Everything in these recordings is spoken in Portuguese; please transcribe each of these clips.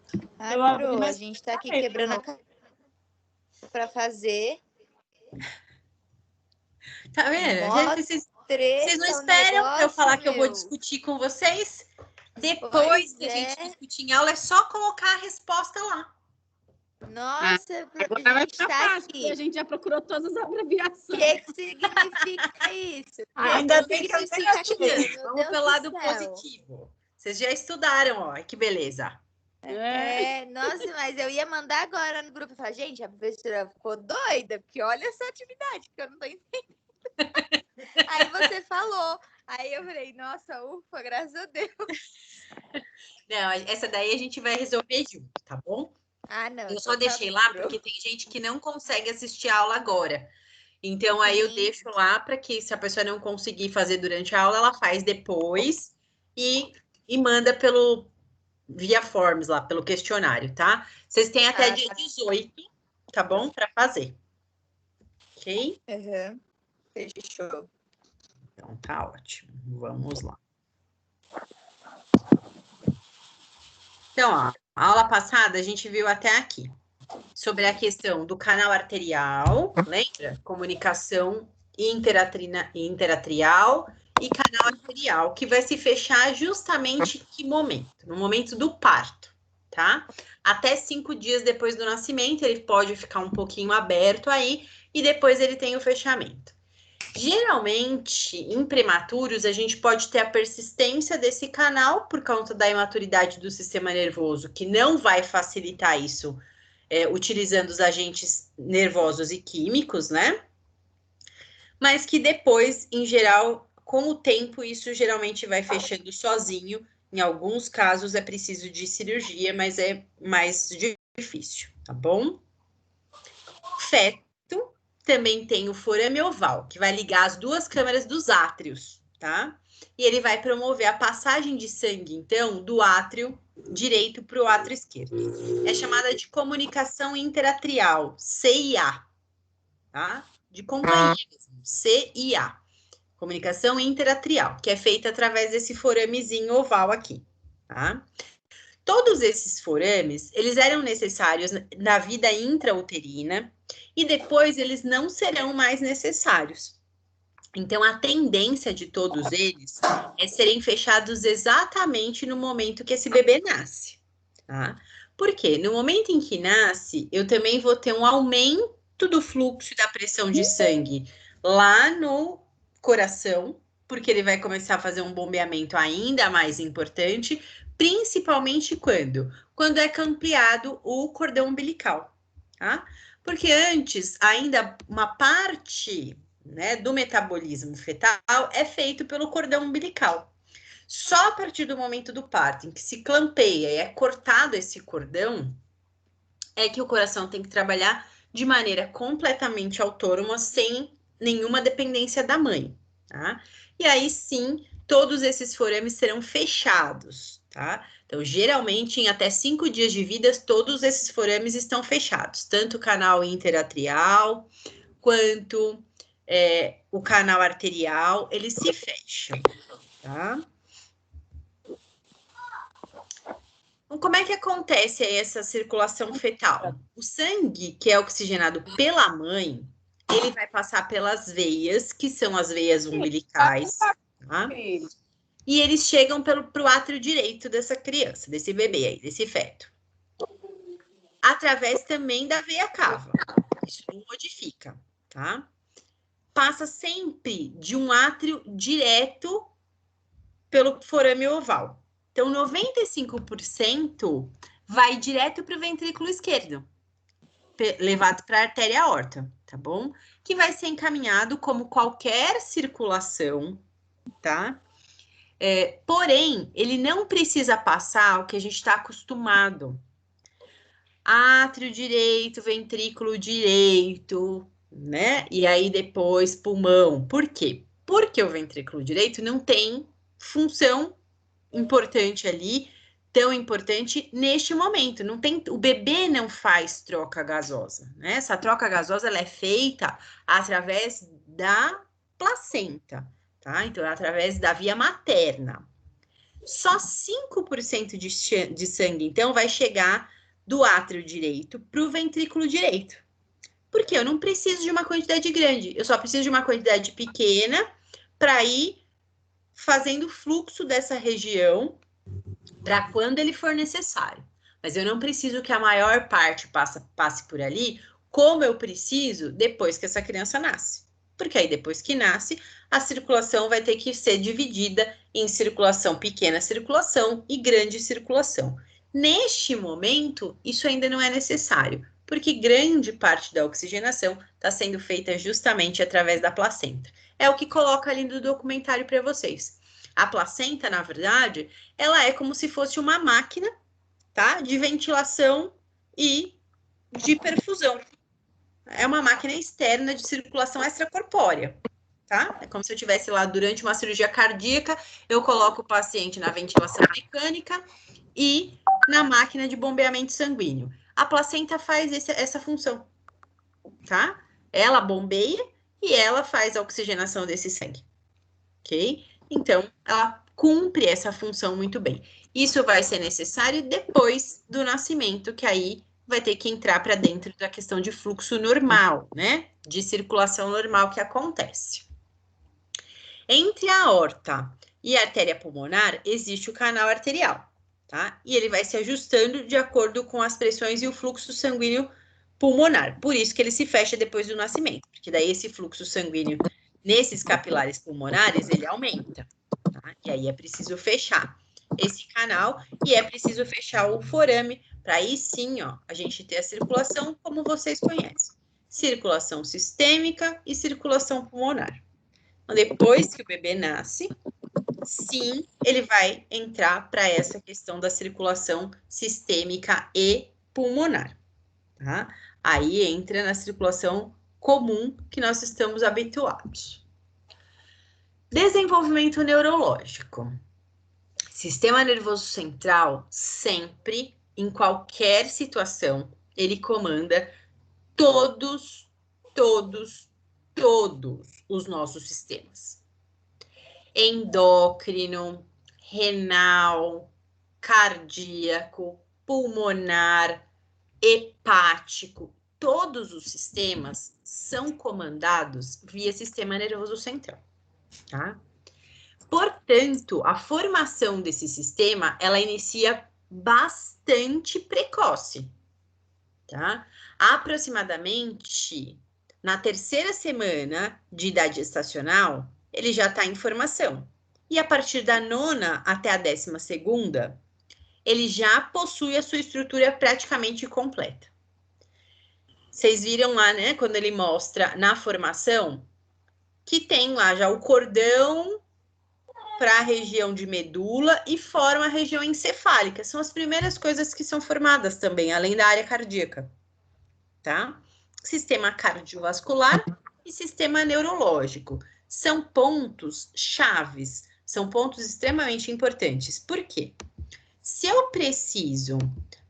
Pro, a gente tá aqui quebrando a cabeça para fazer. Tá vendo? Vocês não esperam para eu falar que eu vou discutir com vocês? Depois que a gente discutir em aula, é só colocar a resposta lá. Nossa, agora vai ficar fácil, porque a gente já procurou todas as abreviações. O que significa isso? Ainda bem que eu não vamos pelo lado positivo. Vocês já estudaram, ó, que beleza. Nossa, mas eu ia mandar agora no grupo e falar, gente, a professora ficou doida, porque olha essa atividade que eu não tô entendendo. Aí você falou. Aí eu falei, nossa, ufa, graças a Deus. Não, essa daí a gente vai resolver junto, tá bom? Não. Eu só deixei lá porque tem gente que não consegue assistir a aula agora. Então, aí eu deixo lá para que, se a pessoa não conseguir fazer durante a aula, ela faz depois e manda via Forms lá, pelo questionário, tá? Vocês têm até dia 18, tá bom? Para fazer. Ok? Fechou. Então, tá ótimo. Vamos lá. Então, ó, a aula passada a gente viu até aqui sobre a questão do canal arterial, lembra? Comunicação interatrial e canal arterial, que vai se fechar justamente em que momento? No momento do parto, tá? Até 5 dias depois do nascimento, ele pode ficar um pouquinho aberto aí, e depois ele tem o fechamento. Geralmente, em prematuros, a gente pode ter a persistência desse canal por conta da imaturidade do sistema nervoso, que não vai facilitar isso utilizando os agentes nervosos e químicos, né? Mas que depois, em geral, com o tempo, isso geralmente vai fechando sozinho. Em alguns casos é preciso de cirurgia, mas é mais difícil, tá bom? Feto também tem o forame oval, que vai ligar as duas câmaras dos átrios, tá? E ele vai promover a passagem de sangue, então, do átrio direito para o átrio esquerdo. É chamada de comunicação interatrial, CIA, tá? De companhia mesmo, CIA. Comunicação interatrial, que é feita através desse foramezinho oval aqui, tá? Todos esses forames, eles eram necessários na vida intrauterina e depois eles não serão mais necessários. Então, a tendência de todos eles é serem fechados exatamente no momento que esse bebê nasce, tá? Por quê? No momento em que nasce, eu também vou ter um aumento do fluxo da pressão de sangue lá no coração, porque ele vai começar a fazer um bombeamento ainda mais importante, principalmente quando? Quando é campeado o cordão umbilical, tá? Porque antes, ainda uma parte, né, do metabolismo fetal é feito pelo cordão umbilical. Só a partir do momento do parto, em que se clampeia e é cortado esse cordão, é que o coração tem que trabalhar de maneira completamente autônoma, sem nenhuma dependência da mãe, tá? E aí sim, todos esses forames serão fechados, tá? Então, geralmente, em até 5 dias de vida, todos esses forames estão fechados, tanto o canal interatrial, quanto o canal arterial, eles se fecham, tá? Então, como é que acontece aí essa circulação fetal? O sangue, que é oxigenado pela mãe, ele vai passar pelas veias, que são as veias umbilicais, tá? E eles chegam para o átrio direito dessa criança, desse bebê aí, desse feto. Através também da veia cava. Isso não modifica, tá? Passa sempre de um átrio direto pelo forame oval. Então, 95% vai direto para o ventrículo esquerdo, levado para a artéria aorta, tá bom? Que vai ser encaminhado como qualquer circulação, tá? Porém, ele não precisa passar o que a gente está acostumado. Átrio direito, ventrículo direito, né? E aí depois pulmão. Por quê? Porque o ventrículo direito não tem função importante ali, tão importante neste momento. Não tem, o bebê não faz troca gasosa, né? Essa troca gasosa ela é feita através da placenta, tá? Então, é através da via materna. só 5% de sangue, então, vai chegar do átrio direito para o ventrículo direito. Porque eu não preciso de uma quantidade grande, eu só preciso de uma quantidade pequena para ir fazendo fluxo dessa região para quando ele for necessário. Mas eu não preciso que a maior parte passe por ali, como eu preciso depois que essa criança nasce. Porque aí, depois que nasce, a circulação vai ter que ser dividida em circulação, pequena circulação e grande circulação. Neste momento, isso ainda não é necessário, porque grande parte da oxigenação está sendo feita justamente através da placenta. É o que coloca ali no documentário para vocês. A placenta, na verdade, ela é como se fosse uma máquina, tá? De ventilação e de perfusão. É uma máquina externa de circulação extracorpórea, tá? É como se eu estivesse lá durante uma cirurgia cardíaca, eu coloco o paciente na ventilação mecânica e na máquina de bombeamento sanguíneo. A placenta faz essa função, tá? Ela bombeia e ela faz a oxigenação desse sangue, ok? Então, ela cumpre essa função muito bem. Isso vai ser necessário depois do nascimento, que aí vai ter que entrar para dentro da questão de fluxo normal, né? De circulação normal que acontece. Entre a aorta e a artéria pulmonar, existe o canal arterial, tá? E ele vai se ajustando de acordo com as pressões e o fluxo sanguíneo pulmonar. Por isso que ele se fecha depois do nascimento, porque daí esse fluxo sanguíneo nesses capilares pulmonares, ele aumenta, tá? E aí é preciso fechar esse canal e é preciso fechar o forame para aí sim, ó, a gente ter a circulação como vocês conhecem. Circulação sistêmica e circulação pulmonar. Então, depois que o bebê nasce, sim, ele vai entrar para essa questão da circulação sistêmica e pulmonar, tá? Aí entra na circulação comum que nós estamos habituados. Desenvolvimento neurológico. Sistema nervoso central, sempre, em qualquer situação, ele comanda todos os nossos sistemas. Endócrino, renal, cardíaco, pulmonar, hepático, todos os sistemas são comandados via sistema nervoso central, tá? Portanto, a formação desse sistema, ela inicia bastante precoce, tá? Aproximadamente na 3ª semana de idade gestacional, ele já está em formação. E a partir da 9ª até a 12ª, ele já possui a sua estrutura praticamente completa. Vocês viram lá, né, quando ele mostra na formação, que tem lá já o cordão para a região de medula e forma a região encefálica. São as primeiras coisas que são formadas também, além da área cardíaca, tá? Sistema cardiovascular e sistema neurológico. São pontos chaves, são pontos extremamente importantes. Por quê? Se eu preciso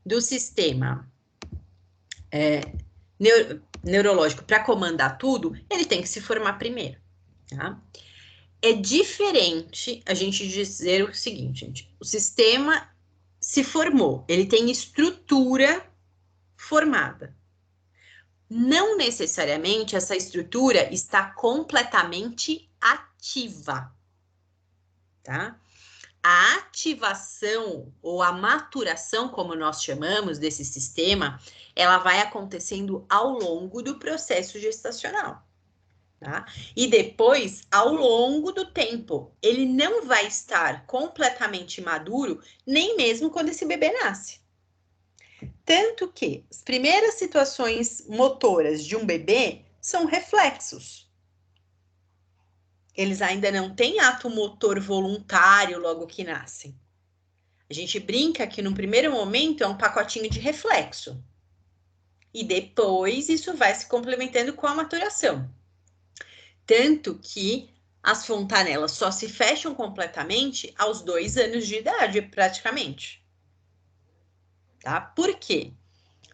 do sistema neurológico para comandar tudo, ele tem que se formar primeiro, tá? É diferente a gente dizer o seguinte, gente. O sistema se formou, ele tem estrutura formada. Não necessariamente essa estrutura está completamente ativa, tá? A ativação ou a maturação, como nós chamamos desse sistema, ela vai acontecendo ao longo do processo gestacional. Tá? E depois, ao longo do tempo, ele não vai estar completamente maduro, nem mesmo quando esse bebê nasce. Tanto que as primeiras situações motoras de um bebê são reflexos. Eles ainda não têm ato motor voluntário logo que nascem. A gente brinca que no primeiro momento é um pacotinho de reflexo. E depois isso vai se complementando com a maturação. Tanto que as fontanelas só se fecham completamente aos 2 anos de idade, praticamente. Tá? Por quê?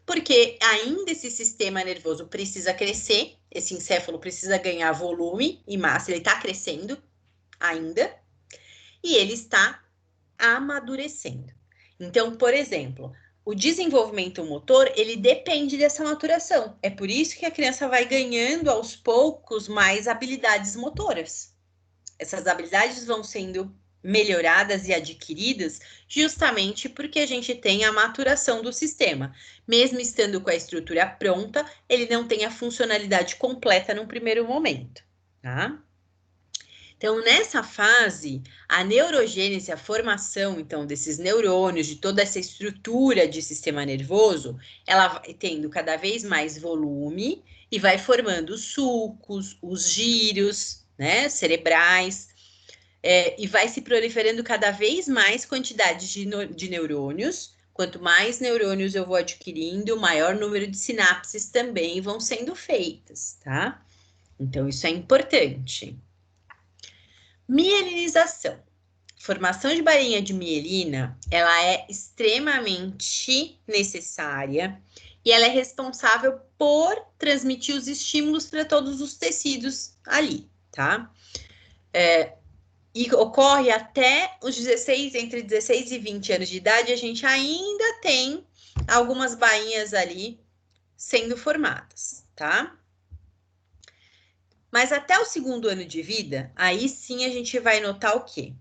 Porque ainda esse sistema nervoso precisa crescer, esse encéfalo precisa ganhar volume e massa, ele está crescendo ainda, e ele está amadurecendo. Então, por exemplo, o desenvolvimento motor, ele depende dessa maturação. É por isso que a criança vai ganhando aos poucos mais habilidades motoras. Essas habilidades vão sendo melhoradas e adquiridas justamente porque a gente tem a maturação do sistema. Mesmo estando com a estrutura pronta, ele não tem a funcionalidade completa no primeiro momento, tá? Então, nessa fase, a neurogênese, a formação, então, desses neurônios, de toda essa estrutura de sistema nervoso, ela vai tendo cada vez mais volume e vai formando os sulcos, os gírios, né, cerebrais, e vai se proliferando cada vez mais quantidade de neurônios. Quanto mais neurônios eu vou adquirindo, maior número de sinapses também vão sendo feitas, tá? Então, isso é importante. Mielinização. Formação de bainha de mielina, ela é extremamente necessária e ela é responsável por transmitir os estímulos para todos os tecidos ali, tá? E ocorre até os 16, entre 16 e 20 anos de idade, a gente ainda tem algumas bainhas ali sendo formadas, tá? Mas até o segundo ano de vida, aí sim a gente vai notar o quê?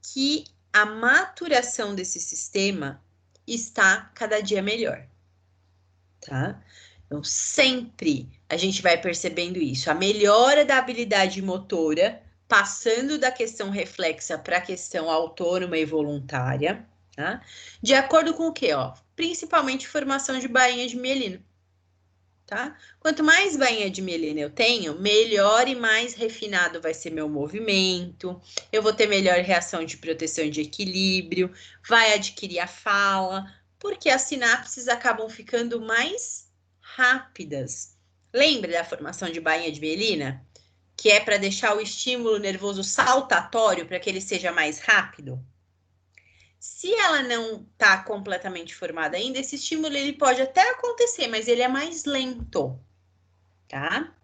Que a maturação desse sistema está cada dia melhor, tá? Então, sempre a gente vai percebendo isso. A melhora da habilidade motora, passando da questão reflexa para a questão autônoma e voluntária, tá? De acordo com o quê? Ó? Principalmente formação de bainha de mielina. Tá? Quanto mais bainha de mielina eu tenho, melhor e mais refinado vai ser meu movimento, eu vou ter melhor reação de proteção e de equilíbrio, vai adquirir a fala, porque as sinapses acabam ficando mais rápidas. Lembra da formação de bainha de mielina? Que é para deixar o estímulo nervoso saltatório para que ele seja mais rápido? Se ela não está completamente formada ainda, esse estímulo ele pode até acontecer, mas ele é mais lento, tá?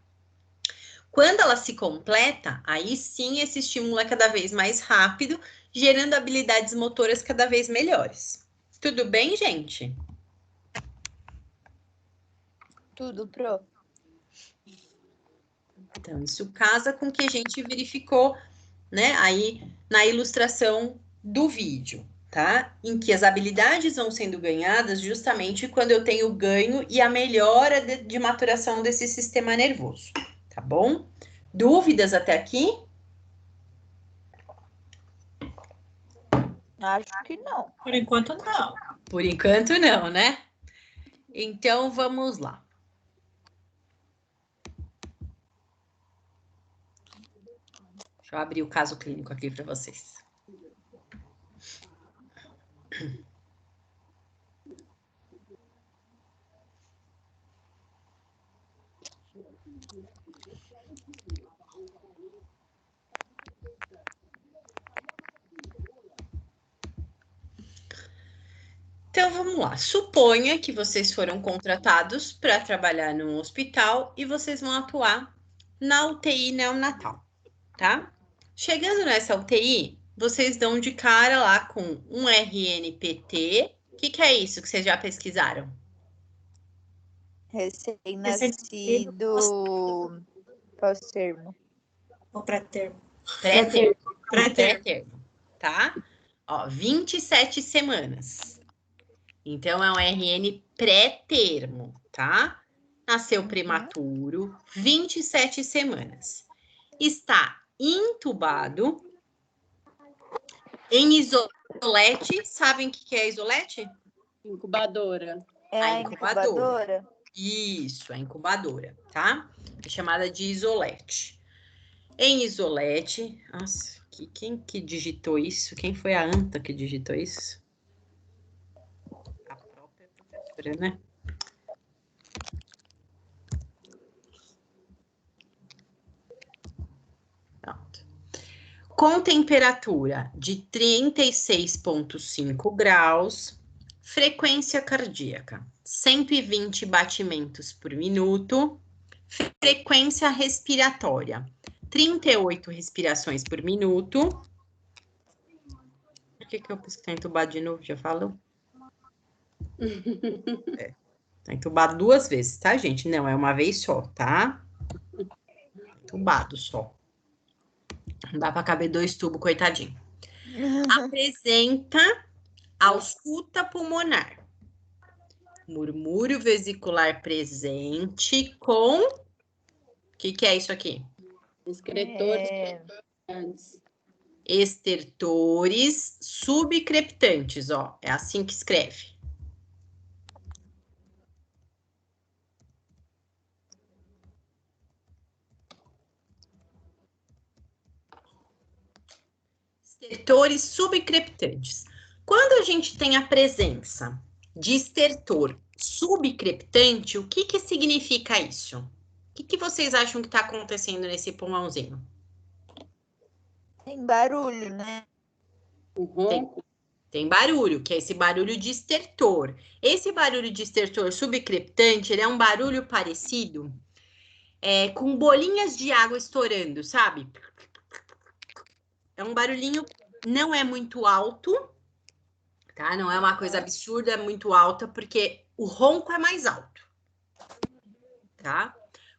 Quando ela se completa, aí sim esse estímulo é cada vez mais rápido, gerando habilidades motoras cada vez melhores. Tudo bem, gente? Tudo, pro. Então, isso casa com o que a gente verificou, né, aí na ilustração do vídeo. Tá? Em que as habilidades vão sendo ganhadas justamente quando eu tenho ganho e a melhora de maturação desse sistema nervoso, tá bom? Dúvidas até aqui? Acho que não. Por enquanto, não. Por enquanto, não, né? Então, vamos lá. Deixa eu abrir o caso clínico aqui para vocês. Então, vamos lá. Suponha que vocês foram contratados para trabalhar num hospital e vocês vão atuar na UTI neonatal, tá? Chegando nessa UTI, vocês dão de cara lá com um RNPT. O que é isso que vocês já pesquisaram? Recém-nascido pós-termo. Ou pré-termo. Pré-termo, tá? Ó, 27 semanas. Então, é um RN pré-termo, tá? Nasceu prematuro, 27 semanas. Está intubado em isolete. Sabem o que é isolete? Incubadora. É a incubadora? Isso, a incubadora, tá? É chamada de isolete. Em isolete... Nossa, quem que digitou isso? Quem foi a anta que digitou isso? A própria professora, né? Pronto. Com temperatura de 36,5 graus, frequência cardíaca 120 batimentos por minuto, frequência respiratória 38 respirações por minuto, Por que eu penso que tá entubado de novo? Já falou? Tá entubado 2 vezes, tá, gente? Não, é uma vez só, tá? Entubado só. Não dá pra caber 2 tubos, coitadinho. Apresenta ausculta pulmonar. Murmúrio vesicular presente com... O que é isso aqui? Excretores. Estertores subcrepitantes, ó. É assim que escreve. Estertores subcrepitantes. Quando a gente tem a presença de estertor subcrepitante, o que significa isso? O que vocês acham que está acontecendo nesse pulmãozinho? Tem barulho, né? Tem barulho, que é esse barulho de estertor. Esse barulho de estertor subcrepitante, ele é um barulho parecido com bolinhas de água estourando, sabe? É um barulhinho, não é muito alto, tá? Não é uma coisa absurda, é muito alta, porque o ronco é mais alto, tá?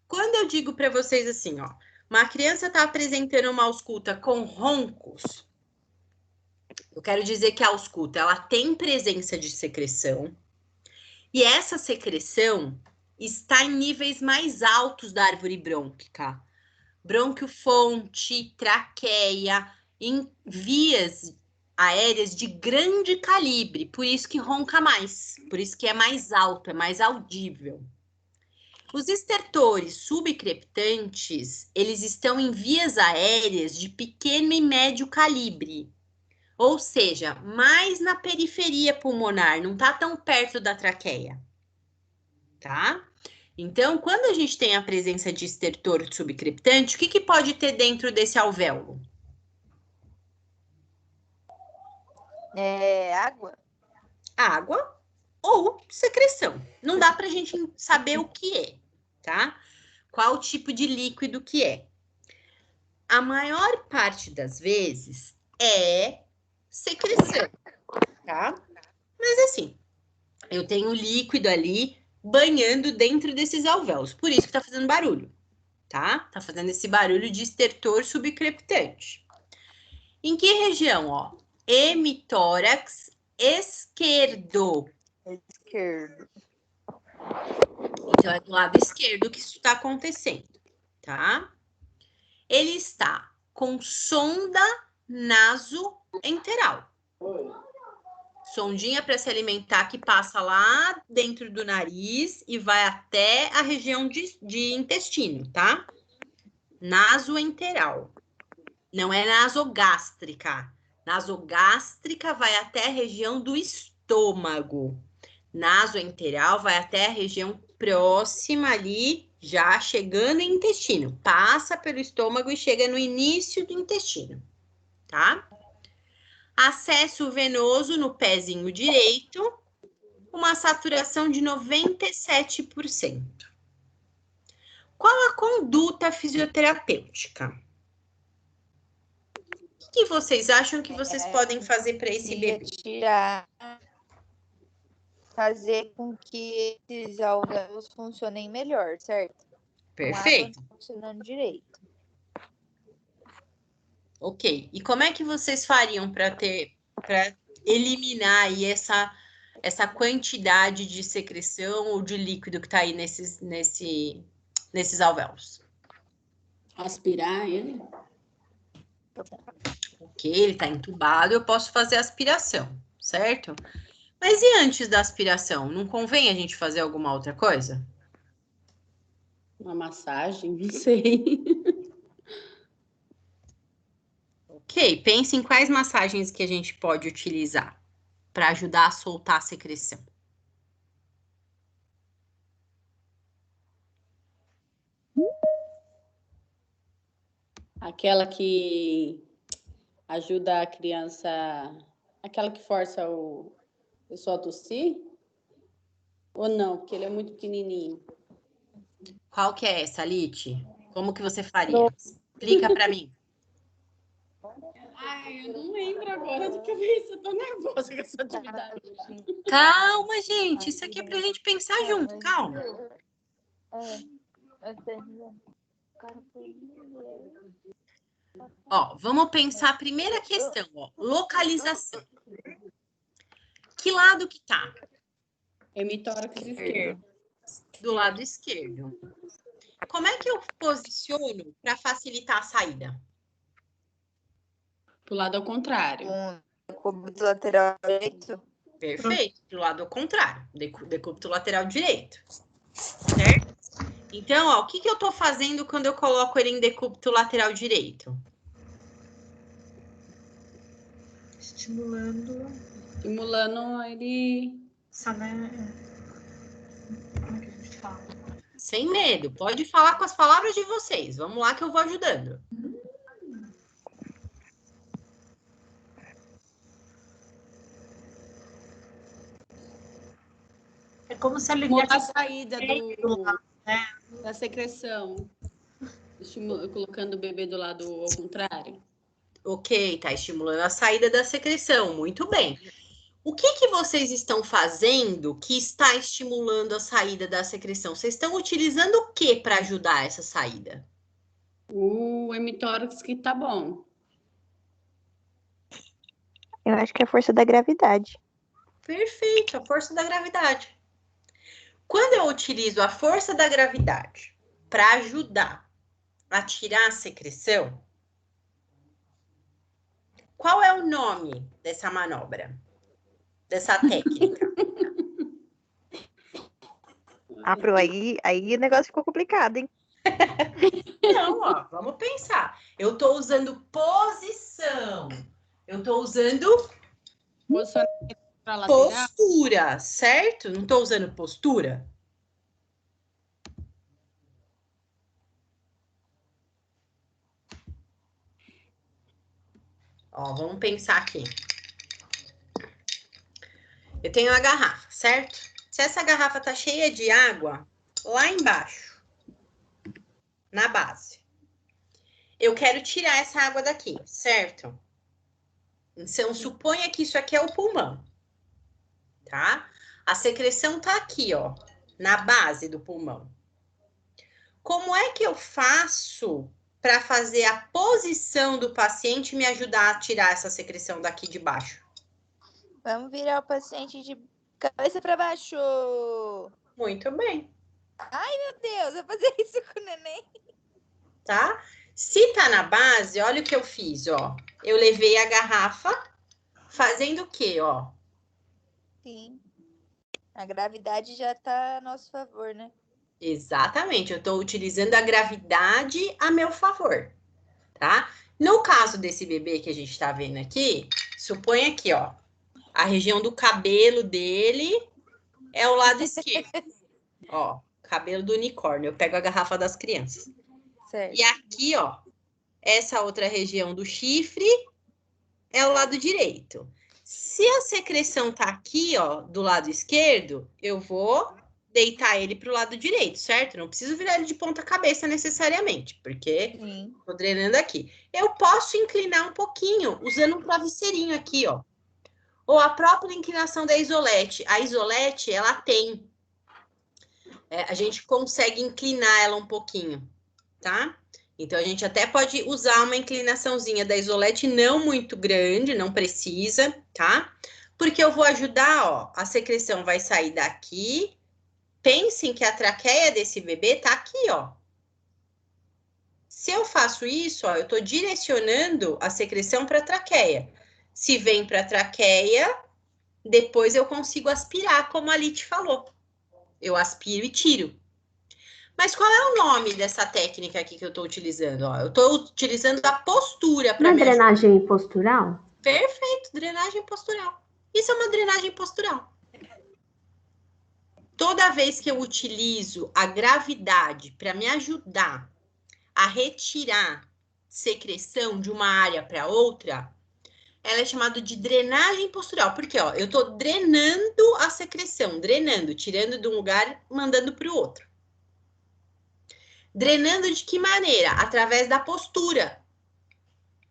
Quando eu digo para vocês assim, ó, uma criança está apresentando uma ausculta com roncos, eu quero dizer que a ausculta, ela tem presença de secreção, e essa secreção está em níveis mais altos da árvore brônquica. Brônquio-fonte, traqueia, em vias aéreas de grande calibre, por isso que ronca mais, por isso que é mais alto, é mais audível. Os estertores subcrepitantes, eles estão em vias aéreas de pequeno e médio calibre, ou seja, mais na periferia pulmonar, não está tão perto da traqueia, tá? Então, quando a gente tem a presença de estertor subcrepitante, o que pode ter dentro desse alvéolo? Água? Água ou secreção. Não dá para a gente saber o que é, tá? Qual tipo de líquido que é. A maior parte das vezes é secreção, tá? Mas assim, eu tenho líquido ali banhando dentro desses alvéolos, por isso que tá fazendo barulho, tá? Tá fazendo esse barulho de estertor subcrepitante. Em que região, ó? Hemitórax esquerdo. Esquerdo. Então, é do lado esquerdo que isso está acontecendo, tá? Ele está com sonda nasoenteral. Sondinha para se alimentar que passa lá dentro do nariz e vai até a região de intestino, tá? Nasoenteral. Não é nasogástrica. Nasogástrica vai até a região do estômago. Nasoenteral vai até a região próxima ali, já chegando em intestino. Passa pelo estômago e chega no início do intestino, tá? Acesso venoso no pezinho direito, uma saturação de 97%. Qual a conduta fisioterapêutica? O que vocês acham que vocês podem fazer para esse bebê? Tirar, fazer com que esses alvéolos funcionem melhor, certo? Perfeito. Não tá funcionando direito. Ok. E como é que vocês fariam para eliminar aí essa quantidade de secreção ou de líquido que está aí nesses alvéolos? Aspirar ele. Ok, ele está entubado, eu posso fazer aspiração, certo? Mas e antes da aspiração? Não convém a gente fazer alguma outra coisa? Uma massagem, não sei. Ok, pense em quais massagens que a gente pode utilizar para ajudar a soltar a secreção. Aquela que ajuda a criança, aquela que força o pessoal a tossir? Ou não, porque ele é muito pequenininho. Qual que é essa, Lite? Como que você faria? Explica para mim. Ai, eu não lembro agora do que eu fiz. Eu tô nervosa com essa atividade. Calma, gente. Isso aqui é pra gente pensar junto. Calma. Ó, vamos pensar a primeira questão, ó. Localização. Que lado que tá? Hemitórax esquerdo. Do lado esquerdo. Como é que eu posiciono para facilitar a saída? Pro lado ao contrário. Decúbito lateral direito. Perfeito. Do lado ao contrário. Decúbito lateral direito. Certo? Então, ó, o que eu tô fazendo quando eu coloco ele em decúbito lateral direito? Estimulando. Estimulando ele. Como é que a gente fala? Sem medo. Pode falar com as palavras de vocês. Vamos lá que eu vou ajudando. É como se ele Estimular a saída da secreção. Colocando o bebê do lado ao contrário. Ok, tá estimulando a saída da secreção. Muito bem. O que vocês estão fazendo que está estimulando a saída da secreção? Vocês estão utilizando o que para ajudar essa saída? O hemitórax que tá bom. Eu acho que é a força da gravidade. Perfeito, a força da gravidade. Quando eu utilizo a força da gravidade para ajudar a tirar a secreção, qual é o nome dessa manobra? Dessa técnica? Pro aí o negócio ficou complicado, hein? Não, ó, vamos pensar. Eu estou usando posição. Eu estou usando Posicionamento para lateral. postura, certo? Não estou usando postura? Ó, vamos pensar aqui. Eu tenho a garrafa, certo? Se essa garrafa tá cheia de água, lá embaixo, na base, eu quero tirar essa água daqui, certo? Então, suponha que isso aqui é o pulmão, tá? A secreção tá aqui, ó, na base do pulmão. Como é que eu faço para fazer a posição do paciente me ajudar a tirar essa secreção daqui de baixo? Vamos virar o paciente de cabeça para baixo. Muito bem, Meu Deus, eu vou fazer isso com o neném. tá? Se tá na base, olha o que eu fiz, ó. Eu levei a garrafa fazendo o quê, ó? Sim. A gravidade já tá a nosso favor, né? Exatamente, eu estou utilizando a gravidade a meu favor, tá? No caso desse bebê que a gente está vendo aqui, suponha aqui, ó, a região do cabelo dele é o lado esquerdo. Ó, cabelo do unicórnio. Eu pego a garrafa das crianças. Certo. E aqui, ó, essa outra região do chifre é o lado direito. Se a secreção tá aqui, ó, do lado esquerdo, eu vou deitar ele para o lado direito, certo? Não preciso virar ele de ponta cabeça necessariamente, porque Sim. tô drenando aqui. Eu posso inclinar um pouquinho, usando um travesseirinho aqui, ó. Ou a própria inclinação da isolete. A isolete, ela tem. A gente consegue inclinar ela um pouquinho, tá? Então, a gente até pode usar uma inclinaçãozinha da isolete, não muito grande, não precisa, tá? Porque eu vou ajudar, ó, a secreção vai sair daqui. Pensem que a traqueia desse bebê tá aqui, ó. Se eu faço isso, ó, eu tô direcionando a secreção para a traqueia. Se vem para a traqueia, depois eu consigo aspirar, como a Lite falou. Eu aspiro e tiro. Mas qual é o nome dessa técnica aqui que eu tô utilizando? Ó, eu tô utilizando a postura para Não é drenagem postural? Perfeito, drenagem postural. Isso é uma drenagem postural. Toda vez que eu utilizo a gravidade para me ajudar a retirar secreção de uma área para outra, ela é chamada de drenagem postural. Porque, ó, eu estou drenando a secreção, drenando, tirando de um lugar, mandando para o outro. Drenando de que maneira? Através da postura.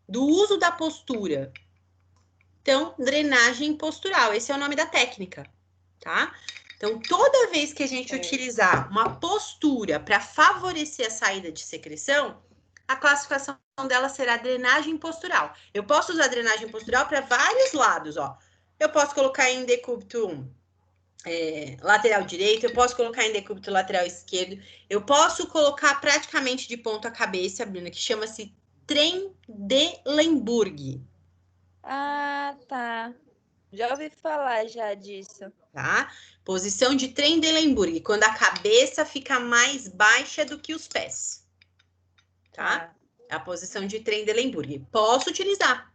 do uso da postura. Então, drenagem postural, esse é o nome da técnica, tá? Então, toda vez que a gente utilizar uma postura para favorecer a saída de secreção, a classificação dela será drenagem postural. Eu posso usar drenagem postural para vários lados, ó. Eu posso colocar em decúbito lateral direito, eu posso colocar em decúbito lateral esquerdo, eu posso colocar praticamente de ponta cabeça, Bruna, que chama-se Trendelenburg. Ah, tá. Já ouvi falar já disso. Tá? Posição de Trendelenburg, quando a cabeça fica mais baixa do que os pés. Tá? É a posição de Trendelenburg. Posso utilizar.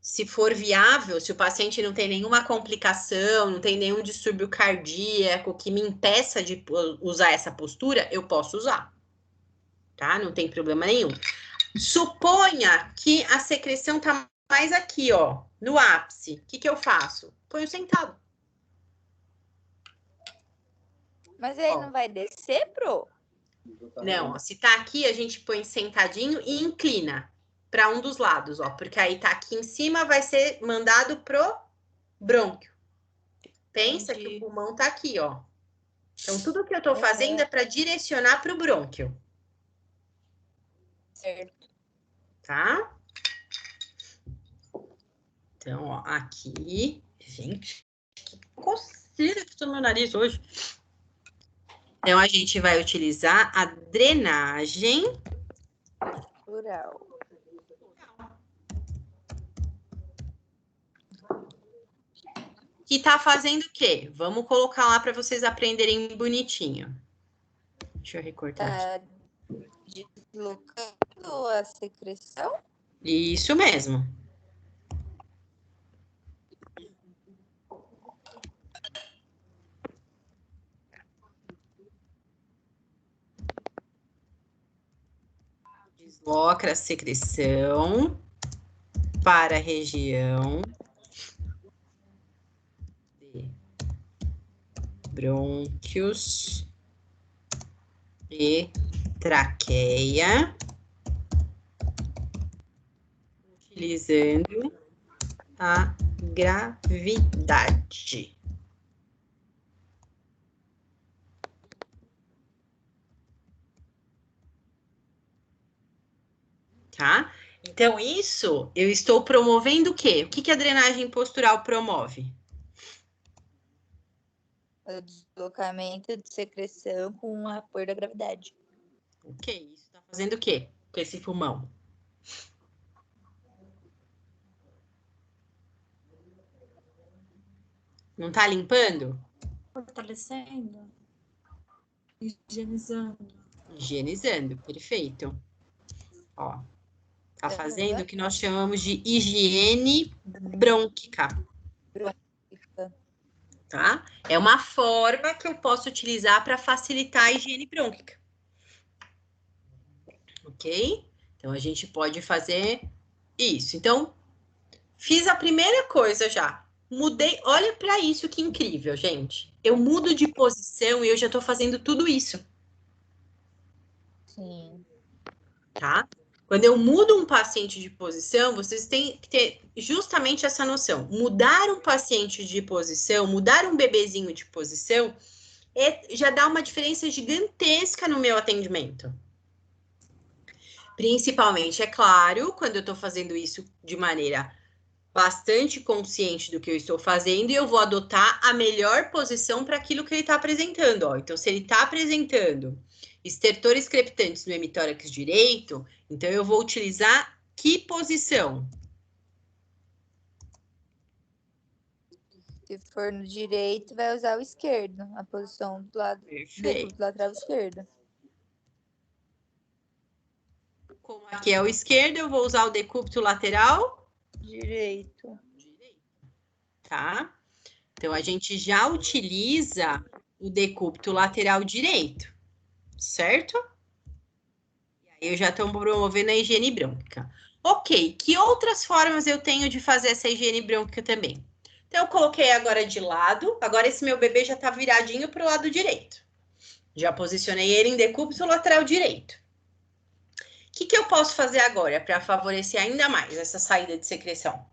Se for viável, se o paciente não tem nenhuma complicação, não tem nenhum distúrbio cardíaco que me impeça de usar essa postura, eu posso usar. Tá? Não tem problema nenhum. Suponha que a secreção tá mais aqui, ó, no ápice. O que que eu faço? Ponho sentado. Mas aí não vai descer, pro? Não, ó, se tá aqui, a gente põe sentadinho e inclina para um dos lados, ó, porque aí tá aqui em cima, vai ser mandado pro brônquio. Pensa que o pulmão tá aqui, ó. Então, tudo que eu tô fazendo é para direcionar pro brônquio. Certo. Tá? Então, ó, aqui. Gente, que coceira que tô no meu nariz hoje. Então, a gente vai utilizar a drenagem Postural. que tá fazendo o quê? Vamos colocar lá para vocês aprenderem bonitinho. Deixa eu recortar aqui. Tá deslocando a secreção? Isso mesmo. Desloca a secreção para a região de brônquios e traqueia, utilizando a gravidade. Tá? Então, isso eu estou promovendo o quê? O que que a drenagem postural promove? O deslocamento de secreção com o apoio da gravidade. Ok, isso está fazendo o quê com esse pulmão? Não está limpando? Fortalecendo. Higienizando. Higienizando, perfeito. Ó, tá fazendo o que nós chamamos de higiene brônquica. Tá? É uma forma que eu posso utilizar para facilitar a higiene brônquica. Ok? Então, a gente pode fazer isso. Então, fiz a primeira coisa já. Mudei, olha para isso que incrível, gente. Eu mudo de posição e eu já estou fazendo tudo isso. Sim. Tá? Quando eu mudo um paciente de posição, vocês têm que ter justamente essa noção. Mudar um paciente de posição, mudar um bebezinho de posição, já dá uma diferença gigantesca no meu atendimento. Principalmente, é claro, quando eu estou fazendo isso de maneira bastante consciente do que eu estou fazendo e eu vou adotar a melhor posição para aquilo que ele está apresentando. Ó. Então, se ele está apresentando estertores crepitantes no hemitórax direito, então eu vou utilizar que posição? Se for no direito, vai usar o esquerdo, a posição do lado do lateral esquerdo. Como aqui é o esquerdo, eu vou usar o decúbito lateral direito. Tá? Então, a gente já utiliza o decúbito lateral direito, certo? E aí eu já estou promovendo a higiene brônquica. Ok, que outras formas eu tenho de fazer essa higiene brônquica também? Então, eu coloquei agora de lado, agora esse meu bebê já está viradinho para o lado direito. Já posicionei ele em decúbito lateral direito. O que eu posso fazer agora para favorecer ainda mais essa saída de secreção?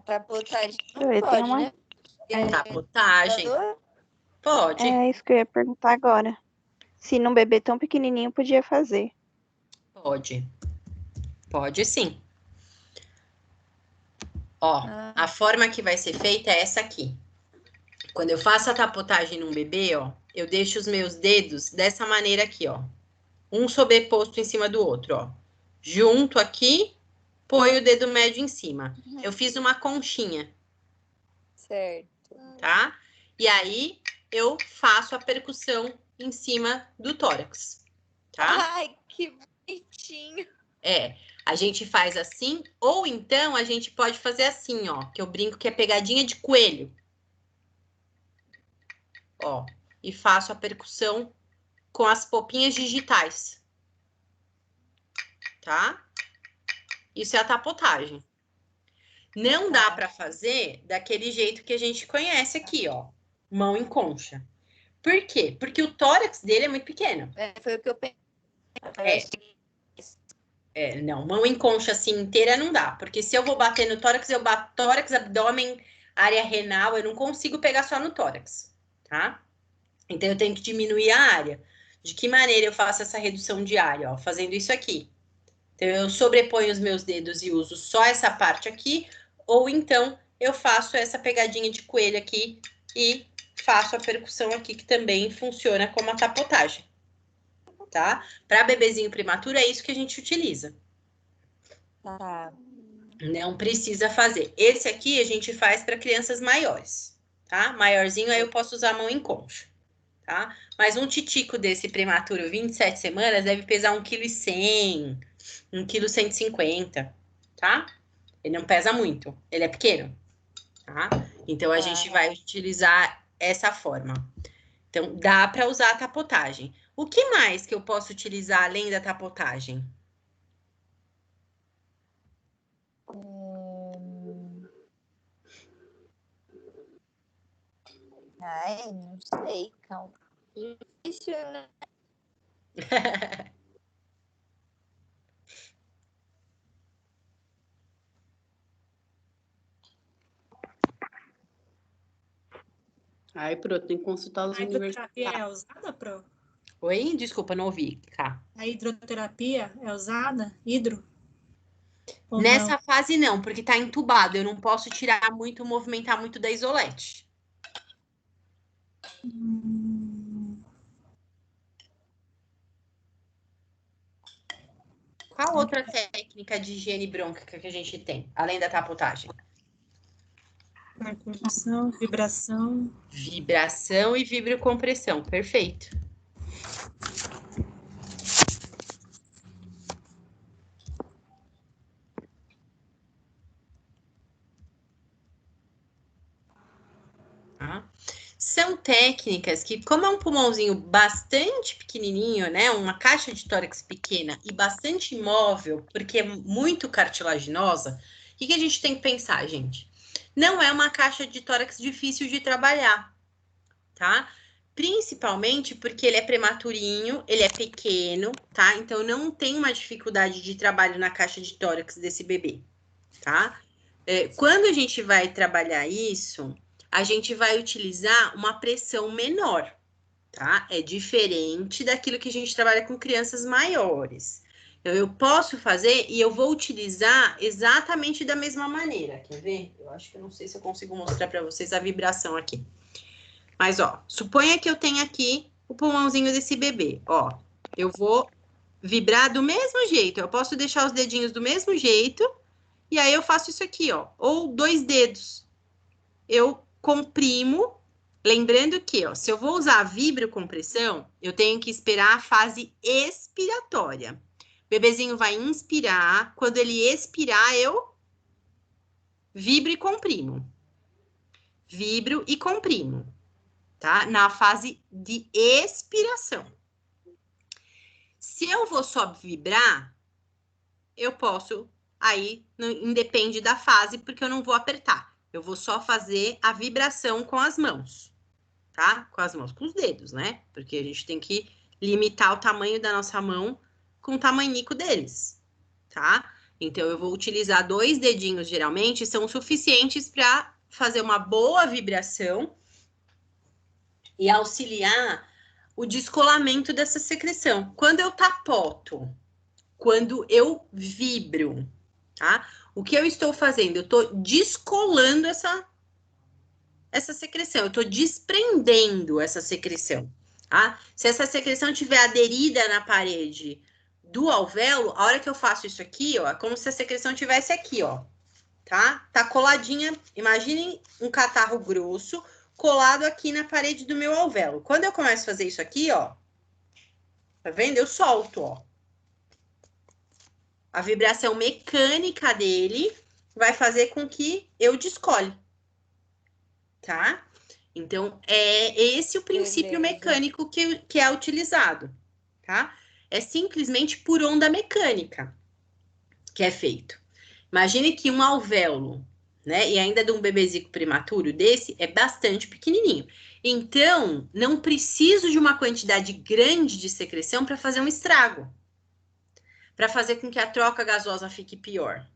Tapotagem não Eu ia ter pode, uma- né? Tapotagem. Pode. É isso que eu ia perguntar agora. Se num bebê tão pequenininho podia fazer. Pode. Pode sim. Ó, a forma que vai ser feita é essa aqui. Quando eu faço a tapotagem num bebê, ó, eu deixo os meus dedos dessa maneira aqui, ó. Um sobreposto em cima do outro, ó. Junto aqui, põe o dedo médio em cima. Eu fiz uma conchinha, Certo. tá? E aí, eu faço a percussão em cima do tórax, tá? Ai, que bonitinho. É, a gente faz assim, ou então a gente pode fazer assim, ó, que eu brinco que é pegadinha de coelho. Ó, e faço a percussão com as popinhas digitais. Tá? Isso é a tapotagem. Não dá para fazer daquele jeito que a gente conhece aqui, ó, mão em concha. Por quê? Porque o tórax dele é muito pequeno. Foi o que eu pensei. Não, mão em concha assim inteira não dá, porque se eu vou bater no tórax, eu bato tórax, abdômen, área renal, eu não consigo pegar só no tórax, tá? Então eu tenho que diminuir a área. De que maneira eu faço essa redução de área? Ó, fazendo isso aqui. Então eu sobreponho os meus dedos e uso só essa parte aqui, ou então eu faço essa pegadinha de coelho aqui e faço a percussão aqui, que também funciona como a tapotagem. Tá? Para bebezinho prematuro é isso que a gente utiliza. Tá. Não precisa fazer. Esse aqui a gente faz para crianças maiores, tá? Maiorzinho aí eu posso usar a mão em concha, tá? Mas um titico desse prematuro 27 semanas deve pesar 1,1 kg, 1,150 kg, tá? Ele não pesa muito, ele é pequeno, tá? Então a gente vai utilizar essa forma. Então dá para usar a tapotagem. O que mais que eu posso utilizar além da tapotagem? Ai, não sei, calma. Difícil, né? Aí, pronto, tem que consultar os A hidroterapia universitários. é usada, Pro? Oi? Desculpa, não ouvi, Cá. A hidroterapia é usada? Hidro? Ou Nessa não? fase não, porque tá entubado. Eu não posso tirar muito, movimentar muito da isolete. Qual outra técnica de higiene brônquica que a gente tem, além da tapotagem? Percussão, vibração. Vibração e vibrocompressão, perfeito. Tá? São técnicas que, como é um pulmãozinho bastante pequenininho, né, uma caixa de tórax pequena e bastante imóvel, porque é muito cartilaginosa, o que a gente tem que pensar, gente? Não é uma caixa de tórax difícil de trabalhar, tá? Principalmente porque ele é prematurinho, ele é pequeno, tá? Então não tem uma dificuldade de trabalho na caixa de tórax desse bebê, tá? Quando a gente vai trabalhar isso, a gente vai utilizar uma pressão menor, tá? É diferente daquilo que a gente trabalha com crianças maiores. Então, eu posso fazer e eu vou utilizar exatamente da mesma maneira. Quer ver? Eu acho que eu não sei se eu consigo mostrar para vocês a vibração aqui. Mas, ó, suponha que eu tenha aqui o pulmãozinho desse bebê. Ó, eu vou vibrar do mesmo jeito. Eu posso deixar os dedinhos do mesmo jeito. E aí eu faço isso aqui, ó. Ou 2 dedos. Eu comprimo. Lembrando que, ó, se eu vou usar a vibrocompressão, eu tenho que esperar a fase expiratória. O bebezinho vai inspirar. Quando ele expirar, eu vibro e comprimo. Vibro e comprimo. Tá? Na fase de expiração. Se eu vou só vibrar, eu posso, aí independe da fase, porque eu não vou apertar. Eu vou só fazer a vibração com as mãos, tá? Com as mãos, com os dedos, né? Porque a gente tem que limitar o tamanho da nossa mão com o tamanhico deles, tá? Então, eu vou utilizar 2 dedinhos, geralmente, são suficientes para fazer uma boa vibração e auxiliar o descolamento dessa secreção. Quando eu tapoto, quando eu vibro, tá? O que eu estou fazendo? Eu estou descolando essa secreção, eu estou desprendendo essa secreção, tá? Se essa secreção estiver aderida na parede do alvéolo, a hora que eu faço isso aqui, ó, é como se a secreção estivesse aqui, ó, tá? Tá coladinha, imaginem um catarro grosso colado aqui na parede do meu alvéolo. Quando eu começo a fazer isso aqui, ó, tá vendo? Eu solto, ó. A vibração mecânica dele vai fazer com que eu descole, tá? Então, é esse o princípio mecânico que é utilizado, tá? É simplesmente por onda mecânica que é feito. Imagine que um alvéolo, né? E ainda de um bebezico prematuro desse, é bastante pequenininho. Então, não preciso de uma quantidade grande de secreção para fazer um estrago. Para fazer com que a troca gasosa fique pior.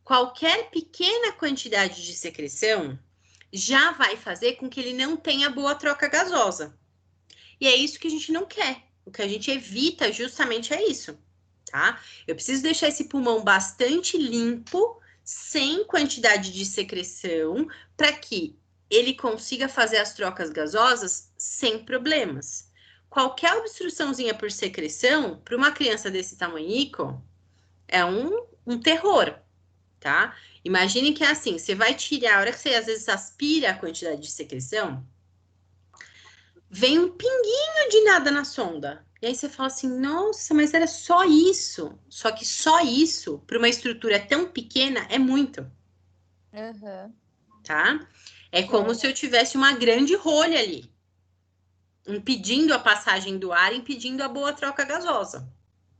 Qualquer pequena quantidade de secreção já vai fazer com que ele não tenha boa troca gasosa. E é isso que a gente não quer. O que a gente evita justamente é isso, tá? Eu preciso deixar esse pulmão bastante limpo, sem quantidade de secreção, para que ele consiga fazer as trocas gasosas sem problemas. Qualquer obstruçãozinha por secreção, para uma criança desse tamanhico, é um terror, tá? Imagine que é assim, você vai tirar, a hora que você às vezes aspira a quantidade de secreção, vem um pinguinho de nada na sonda. E aí você fala assim, nossa, mas era só isso. Só que só isso, para uma estrutura tão pequena, é muito. Uhum. Tá? É como se eu tivesse uma grande rolha ali, impedindo a passagem do ar, impedindo a boa troca gasosa.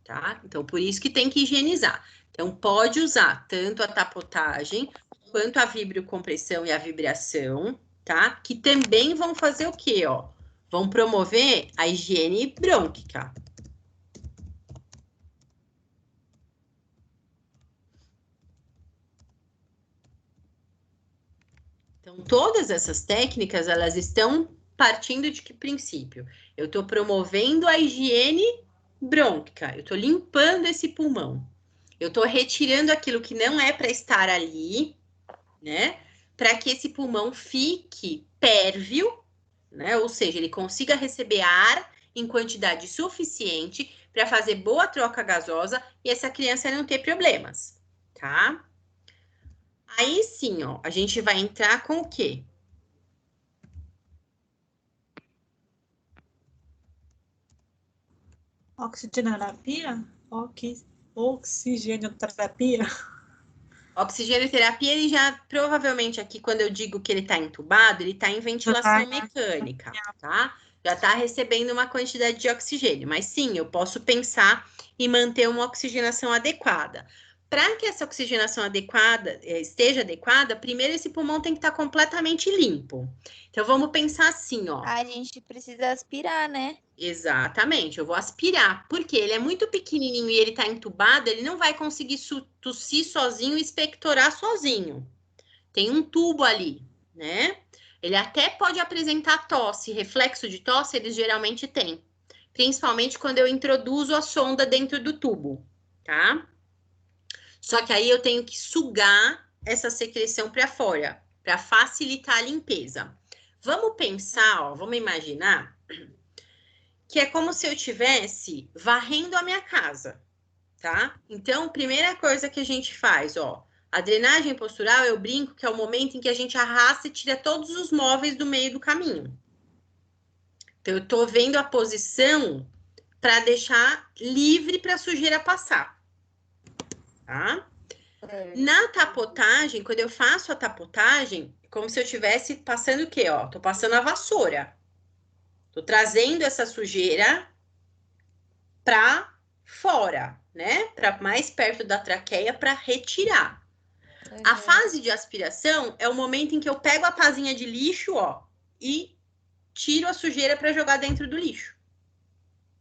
Tá? Então, por isso que tem que higienizar. Então, pode usar tanto a tapotagem, quanto a vibrocompressão e a vibração, tá? Que também vão fazer o quê, ó? Vão promover a higiene brônquica. Então, todas essas técnicas, elas estão partindo de que princípio? Eu estou promovendo a higiene brônquica, eu estou limpando esse pulmão. Eu estou retirando aquilo que não é para estar ali, né? Para que esse pulmão fique pérvio, né? Ou seja, ele consiga receber ar em quantidade suficiente para fazer boa troca gasosa e essa criança não ter problemas, tá? Aí sim, ó, a gente vai entrar com o quê? Oxigenoterapia? Oxigenoterapia? Oxigenoterapia, ele já, provavelmente aqui, quando eu digo que ele está entubado, ele está em ventilação mecânica, tá? Já está recebendo uma quantidade de oxigênio. Mas sim, eu posso pensar em manter uma oxigenação adequada. Para que essa oxigenação esteja adequada, primeiro esse pulmão tem que estar completamente limpo. Então, vamos pensar assim, ó. A gente precisa aspirar, né? Exatamente, eu vou aspirar, porque ele é muito pequenininho e ele tá entubado, ele não vai conseguir tossir sozinho e expectorar sozinho. Tem um tubo ali, né? Ele até pode apresentar tosse, reflexo de tosse eles geralmente têm, principalmente quando eu introduzo a sonda dentro do tubo, tá? Só que aí eu tenho que sugar essa secreção para fora, para facilitar a limpeza. Vamos pensar, ó, vamos imaginar que é como se eu estivesse varrendo a minha casa, tá? Então, primeira coisa que a gente faz, ó, a drenagem postural, eu brinco que é o momento em que a gente arrasta e tira todos os móveis do meio do caminho. Então, eu tô vendo a posição para deixar livre para a sujeira passar, tá? Na tapotagem, quando eu faço a tapotagem, é como se eu estivesse passando o quê, ó? Tô passando a vassoura. Tô trazendo essa sujeira para fora, né? Para mais perto da traqueia para retirar. A fase de aspiração é o momento em que eu pego a pazinha de lixo, ó, e tiro a sujeira para jogar dentro do lixo,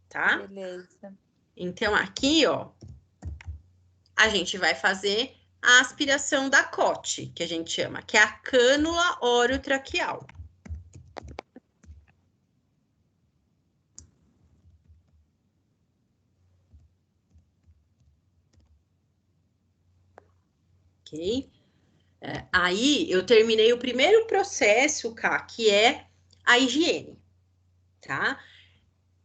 tá? Beleza. Então, aqui, ó, a gente vai fazer a aspiração da COT, que a gente chama, que é a cânula orotraqueal. Ok? Aí, eu terminei o primeiro processo, Cá, que é a higiene, tá?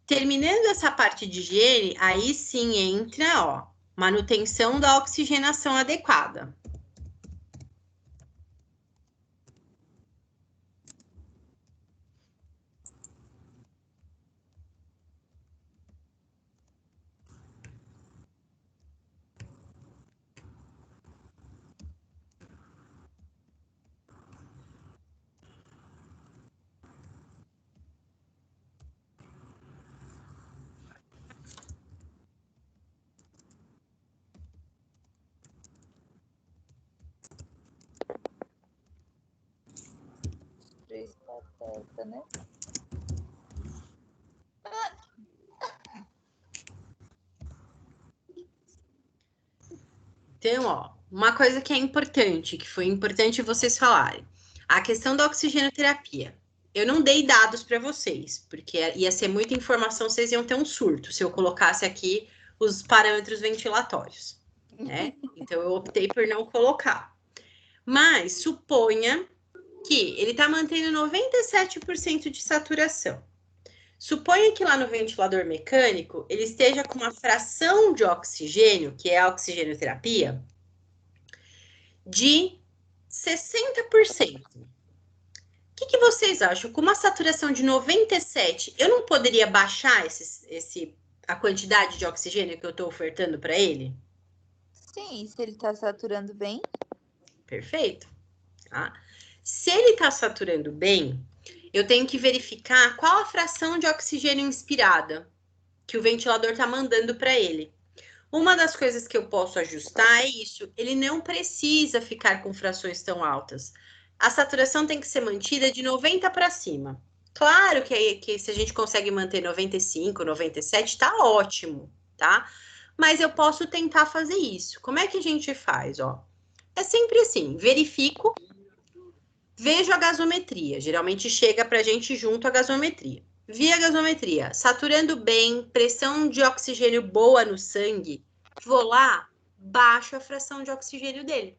Terminando essa parte de higiene, aí sim entra, ó, manutenção da oxigenação adequada. Né? Então, ó, uma coisa que é importante, que foi importante vocês falarem, a questão da oxigenoterapia. Eu não dei dados para vocês, porque ia ser muita informação, vocês iam ter um surto se eu colocasse aqui os parâmetros ventilatórios, né? Então, eu optei por não colocar. Mas, suponha que ele está mantendo 97% de saturação. Suponha que lá no ventilador mecânico, ele esteja com uma fração de oxigênio, que é a oxigenoterapia, de 60%. O que vocês acham? Com uma saturação de 97%, eu não poderia baixar a quantidade de oxigênio que eu estou ofertando para ele? Sim, se ele está saturando bem. Perfeito. Tá? Se ele está saturando bem, eu tenho que verificar qual a fração de oxigênio inspirada que o ventilador está mandando para ele. Uma das coisas que eu posso ajustar é isso. Ele não precisa ficar com frações tão altas. A saturação tem que ser mantida de 90 para cima. Claro que se a gente consegue manter 95, 97, tá ótimo, tá? Mas eu posso tentar fazer isso. Como é que a gente faz, ó? É sempre assim, verifico, vejo a gasometria. Geralmente chega pra gente junto a gasometria. Vi a gasometria, saturando bem, pressão de oxigênio boa no sangue, vou lá, baixo a fração de oxigênio dele,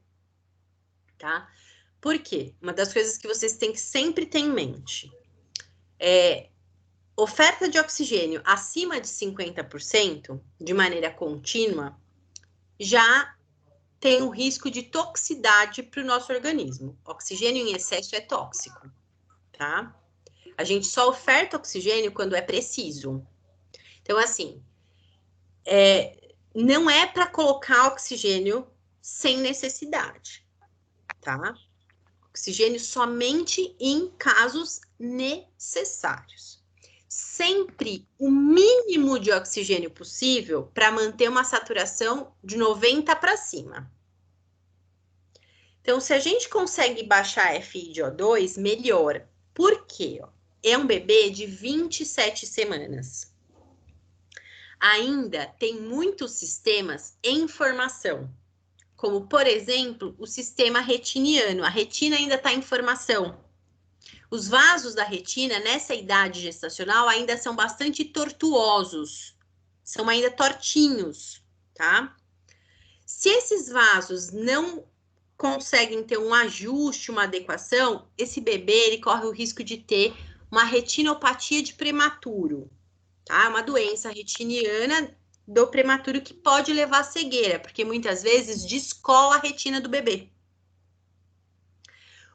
tá? Por quê? Uma das coisas que vocês têm que sempre ter em mente é oferta de oxigênio acima de 50%, de maneira contínua, já tem um risco de toxicidade para o nosso organismo. Oxigênio em excesso é tóxico, tá? A gente só oferta oxigênio quando é preciso. Então, assim, não é para colocar oxigênio sem necessidade, tá? Oxigênio somente em casos necessários. Sempre o mínimo de oxigênio possível para manter uma saturação de 90 para cima. Então, se a gente consegue baixar a FI de O2, melhor. Por quê? É um bebê de 27 semanas. Ainda tem muitos sistemas em formação, como, por exemplo, o sistema retiniano. A retina ainda está em formação. Os vasos da retina, nessa idade gestacional, ainda são bastante tortuosos. São ainda tortinhos, tá? Se esses vasos não conseguem ter um ajuste, uma adequação, esse bebê ele corre o risco de ter uma retinopatia de prematuro, tá? Uma doença retiniana do prematuro que pode levar à cegueira, porque muitas vezes descola a retina do bebê.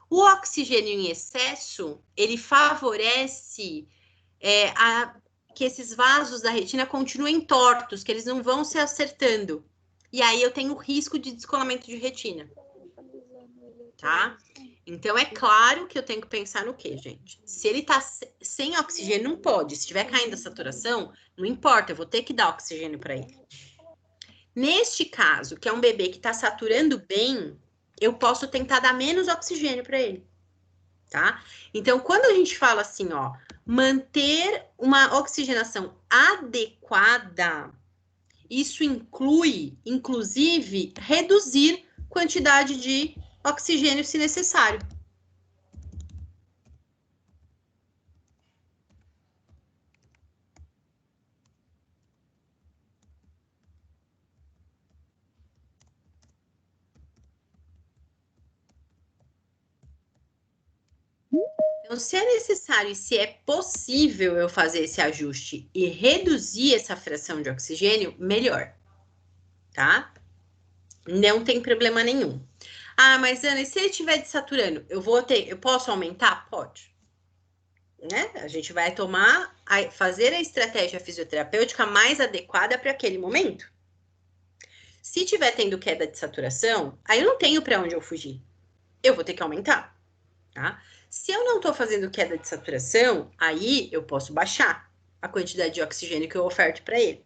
O oxigênio em excesso, ele favorece que esses vasos da retina continuem tortos, que eles não vão se acertando. E aí eu tenho risco de descolamento de retina. Tá? Então, é claro que eu tenho que pensar no quê, gente? Se ele tá sem oxigênio, não pode. Se estiver caindo a saturação, não importa, eu vou ter que dar oxigênio para ele. Neste caso, que é um bebê que está saturando bem, eu posso tentar dar menos oxigênio para ele. tá? Então, quando a gente fala assim, ó, manter uma oxigenação adequada, isso inclui, inclusive, reduzir quantidade de oxigênio se necessário. Então, se é necessário e se é possível eu fazer esse ajuste e reduzir essa fração de oxigênio, melhor, tá? Não tem problema nenhum. Ah, mas Ana, e se ele estiver desaturando, eu posso aumentar? Pode. Né? A gente vai fazer a estratégia fisioterapêutica mais adequada para aquele momento. Se tiver tendo queda de saturação, aí eu não tenho para onde eu fugir. Eu vou ter que aumentar, tá? Se eu não estou fazendo queda de saturação, aí eu posso baixar a quantidade de oxigênio que eu oferto para ele.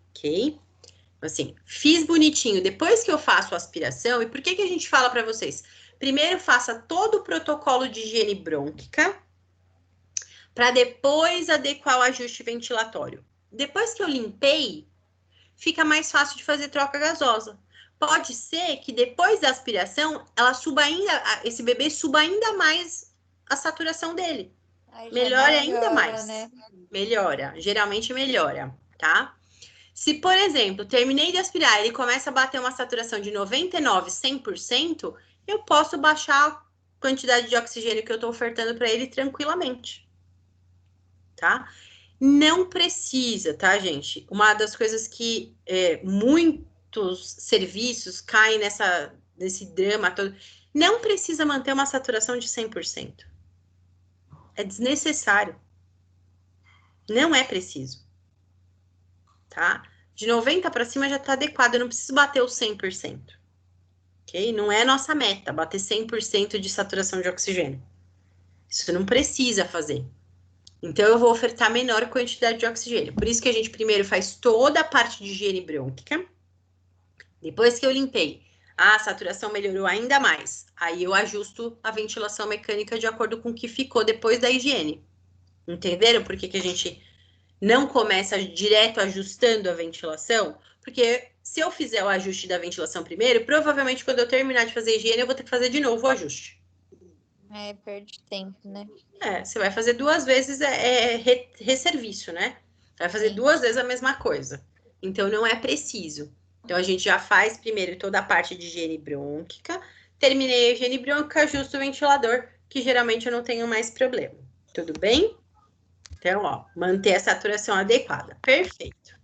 Ok? Assim, fiz bonitinho. Depois que eu faço a aspiração, e por que a gente fala para vocês? Primeiro faça todo o protocolo de higiene brônquica, para depois adequar o ajuste ventilatório. Depois que eu limpei, fica mais fácil de fazer troca gasosa. Pode ser que depois da aspiração, esse bebê suba ainda mais a saturação dele. Melhora ainda mais. Né? Melhora, geralmente melhora, tá? Se, por exemplo, terminei de aspirar, ele começa a bater uma saturação de 99, 100%, eu posso baixar a quantidade de oxigênio que eu estou ofertando para ele tranquilamente, tá? Não precisa, tá, gente? Uma das coisas que muitos serviços caem nesse drama todo, não precisa manter uma saturação de 100%. É desnecessário. Não é preciso. Tá? De 90 para cima já tá adequado, eu não preciso bater o 100%. Ok? Não é nossa meta, bater 100% de saturação de oxigênio. Isso não precisa fazer. Então, eu vou ofertar menor quantidade de oxigênio. Por isso que a gente primeiro faz toda a parte de higiene brônquica. Depois que eu limpei, a saturação melhorou ainda mais. Aí eu ajusto a ventilação mecânica de acordo com o que ficou depois da higiene. Entenderam por que a gente não começa direto ajustando a ventilação? Porque se eu fizer o ajuste da ventilação primeiro, provavelmente quando eu terminar de fazer a higiene, eu vou ter que fazer de novo o ajuste. Perde tempo, né? Você vai fazer 2 vezes resserviço, né? Vai fazer Sim. 2 vezes a mesma coisa. Então, não é preciso. Então, a gente já faz primeiro toda a parte de higiene brônquica. Terminei a higiene brônquica, ajusto o ventilador, que geralmente eu não tenho mais problema. Tudo bem? Então, ó, manter a saturação adequada. Perfeito.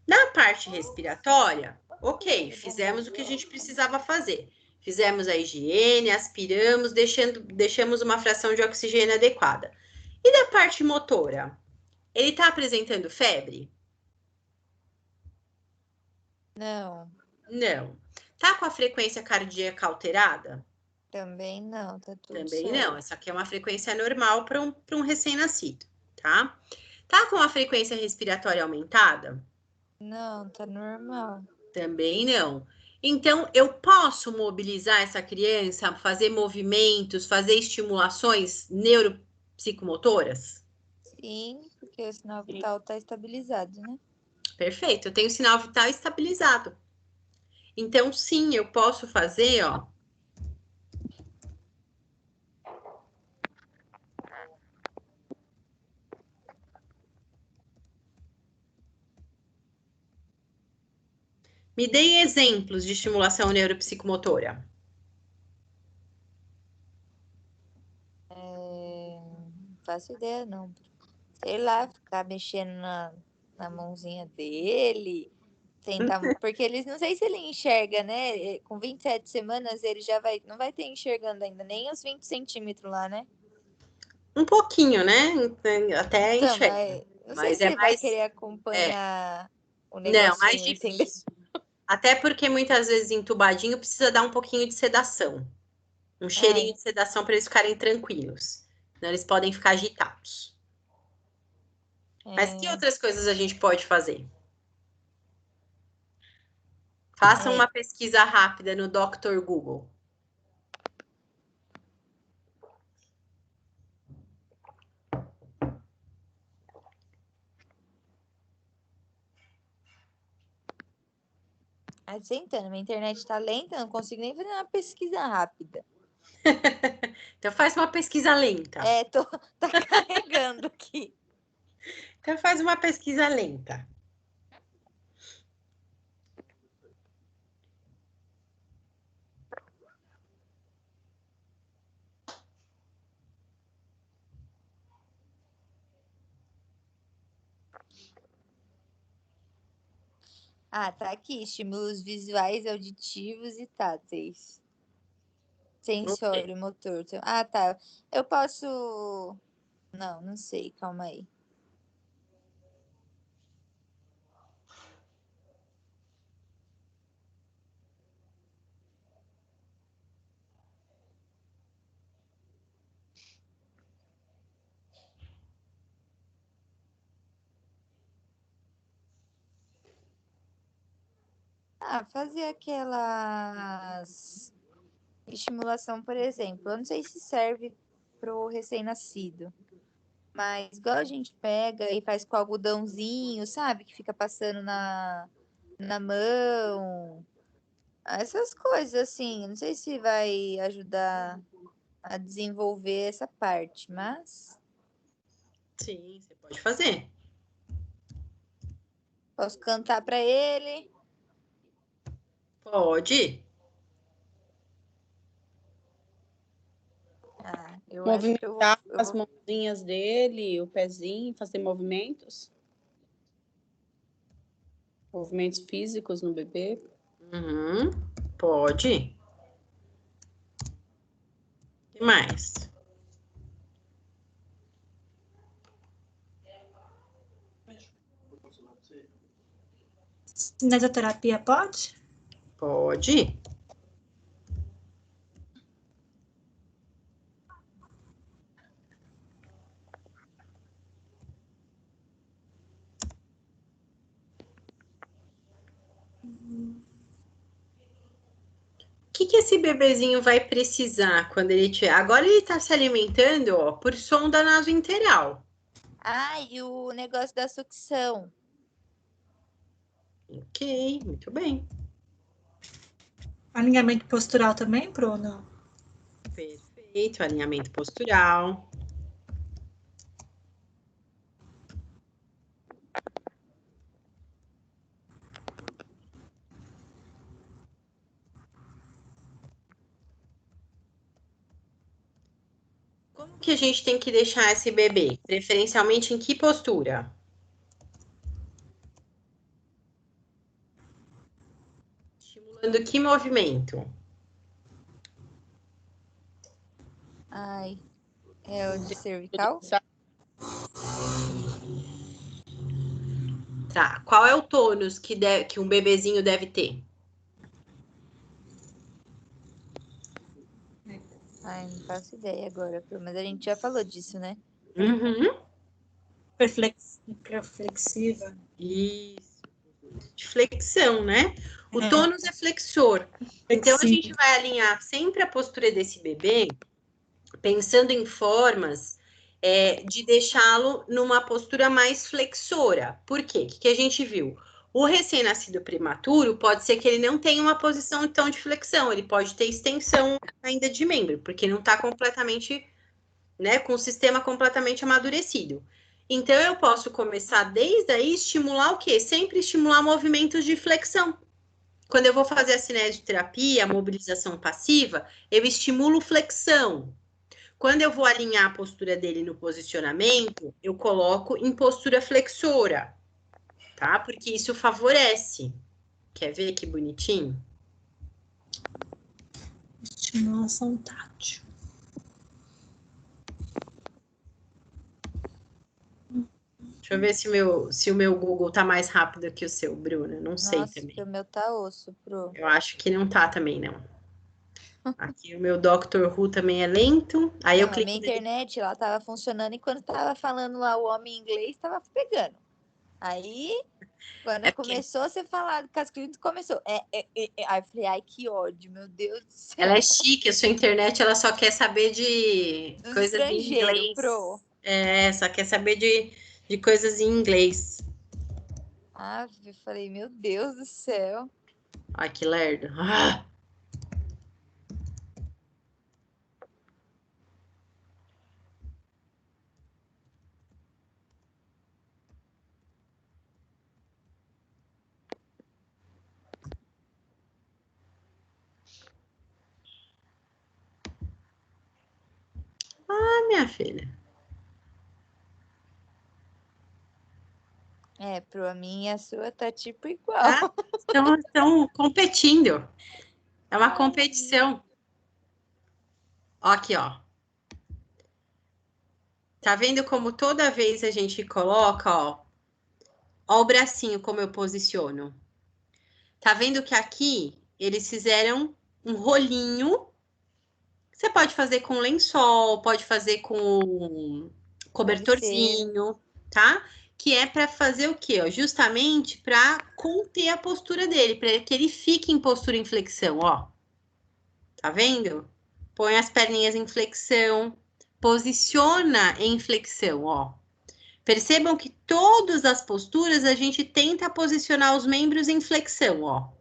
Na parte respiratória, ok, fizemos o que a gente precisava fazer. Fizemos a higiene, aspiramos, deixamos uma fração de oxigênio adequada. E da parte motora? Ele está apresentando febre? Não. Não. Tá com a frequência cardíaca alterada? Também não, tá tudo Também certo. não. Essa aqui é uma frequência normal para um recém-nascido, tá? Tá com a frequência respiratória aumentada? Não, tá normal. Também não. Então, eu posso mobilizar essa criança, fazer movimentos, fazer estimulações neuropsicomotoras? Sim, porque o sinal vital tá estabilizado, né? Perfeito, eu tenho o sinal vital estabilizado. Então, sim, eu posso fazer, ó. Me deem exemplos de estimulação neuropsicomotora. Não faço ideia, não. Sei lá, ficar mexendo na mãozinha dele, tentar. Porque eles, não sei se ele enxerga, né? Com 27 semanas, ele já não vai ter enxergando ainda, nem os 20 centímetros lá, né? Um pouquinho, né? Até Então, enxerga. não sei Mas se é ele vai mais. querer acompanhar o Não, mais negocinho, entendeu? difícil. Até porque muitas vezes entubadinho precisa dar um pouquinho de sedação. Um cheirinho de sedação para eles ficarem tranquilos. Senão eles podem ficar agitados. Mas que outras coisas a gente pode fazer? Façam uma pesquisa rápida no Dr. Google. Tentando, minha internet tá lenta, eu não consigo nem fazer uma pesquisa rápida. Então faz uma pesquisa lenta. Tá carregando aqui. Então faz uma pesquisa lenta. Tá aqui. Estímulos visuais, auditivos e táteis. Sensório, motor. Tá. Eu posso... Não sei. Calma aí. Fazer aquelas... Estimulação, por exemplo. Eu não sei se serve pro recém-nascido. Mas igual a gente pega e faz com algodãozinho, sabe? Que fica passando na mão. Essas coisas, assim. Não sei se vai ajudar a desenvolver essa parte, mas Sim, você pode fazer. posso cantar para ele. Pode. Eu acho que Movimentar as mãozinhas dele, o pezinho, fazer movimentos. Movimentos físicos no bebê. Pode. O que mais? Cinesioterapia pode? Pode. O que esse bebezinho vai precisar quando ele tiver? Agora ele está se alimentando, ó, por sonda nasointeral. E o negócio da sucção. Ok, muito bem. Alinhamento postural também, Pro? Não. Perfeito, alinhamento postural. Como que a gente tem que deixar esse bebê? Preferencialmente em que postura? Estimulando que movimento? É o de cervical? Tá. Qual é o tônus que um bebezinho deve ter? Não faço ideia agora, mas a gente já falou disso, né? Hiperflexiva. Isso. De flexão, né? O tônus é flexor. Então, a gente vai alinhar sempre a postura desse bebê, pensando em formas de deixá-lo numa postura mais flexora. Por quê? O que a gente viu? O recém-nascido prematuro pode ser que ele não tenha uma posição tão de flexão, ele pode ter extensão ainda de membro, porque não está completamente, né, com o sistema completamente amadurecido. Então, eu posso começar desde aí estimular o quê? Sempre estimular movimentos de flexão. Quando eu vou fazer a cinesioterapia, a mobilização passiva, eu estimulo flexão. Quando eu vou alinhar a postura dele no posicionamento, eu coloco em postura flexora, tá? Porque isso favorece. Quer ver que bonitinho? Estimulação tátil. Deixa eu ver se o meu Google tá mais rápido que o seu, Bruna. Não sei também. Nossa, o meu tá osso, Pro. Eu acho que não tá também, não. Aqui o meu Dr. Who também é lento. Aí eu A clico minha nele. internet, ela tava funcionando e quando tava falando lá o homem inglês, tava pegando. Aí, quando começou a ser falado, Casclitos começou. Aí eu falei, que ódio, meu Deus do céu. Ela é chique, a sua internet, ela só quer saber de coisas em inglês. Pro. Só quer saber de coisas em inglês. Eu falei, meu Deus do céu. Ai, que lerdo. Ah! Ah, minha filha. É, pra mim e a sua tá tipo igual. Tá? Estão competindo. É uma competição. Ó, aqui, ó. Tá vendo como toda vez a gente coloca, ó. Ó o bracinho como eu posiciono. Tá vendo que aqui eles fizeram um rolinho. Você pode fazer com lençol, pode fazer com cobertorzinho, tá? Que é para fazer o quê? Ó? Justamente para conter a postura dele, para que ele fique em postura em flexão, ó. Tá vendo? Põe as perninhas em flexão, posiciona em flexão, ó. Percebam que todas as posturas a gente tenta posicionar os membros em flexão, ó.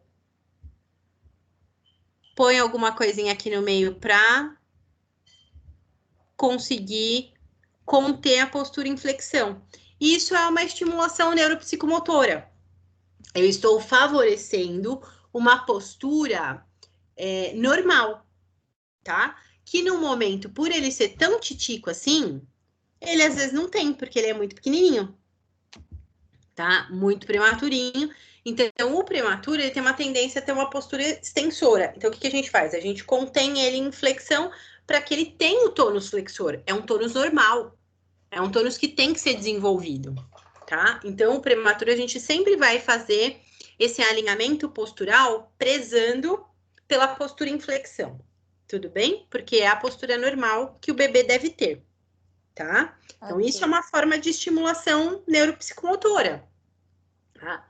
Põe alguma coisinha aqui no meio para conseguir conter a postura em flexão. Isso é uma estimulação neuropsicomotora. Eu estou favorecendo uma postura normal, tá? Que no momento, por ele ser tão titico assim, ele às vezes não tem, porque ele é muito pequenininho, tá? Muito prematurinho. Então, o prematuro, ele tem uma tendência a ter uma postura extensora. Então, o que a gente faz? A gente contém ele em flexão para que ele tenha o tônus flexor. É um tônus normal. É um tônus que tem que ser desenvolvido, tá? Então, o prematuro, a gente sempre vai fazer esse alinhamento postural prezando pela postura em flexão. Tudo bem? Porque é a postura normal que o bebê deve ter, tá? Então, isso é uma forma de estimulação neuropsicomotora, tá?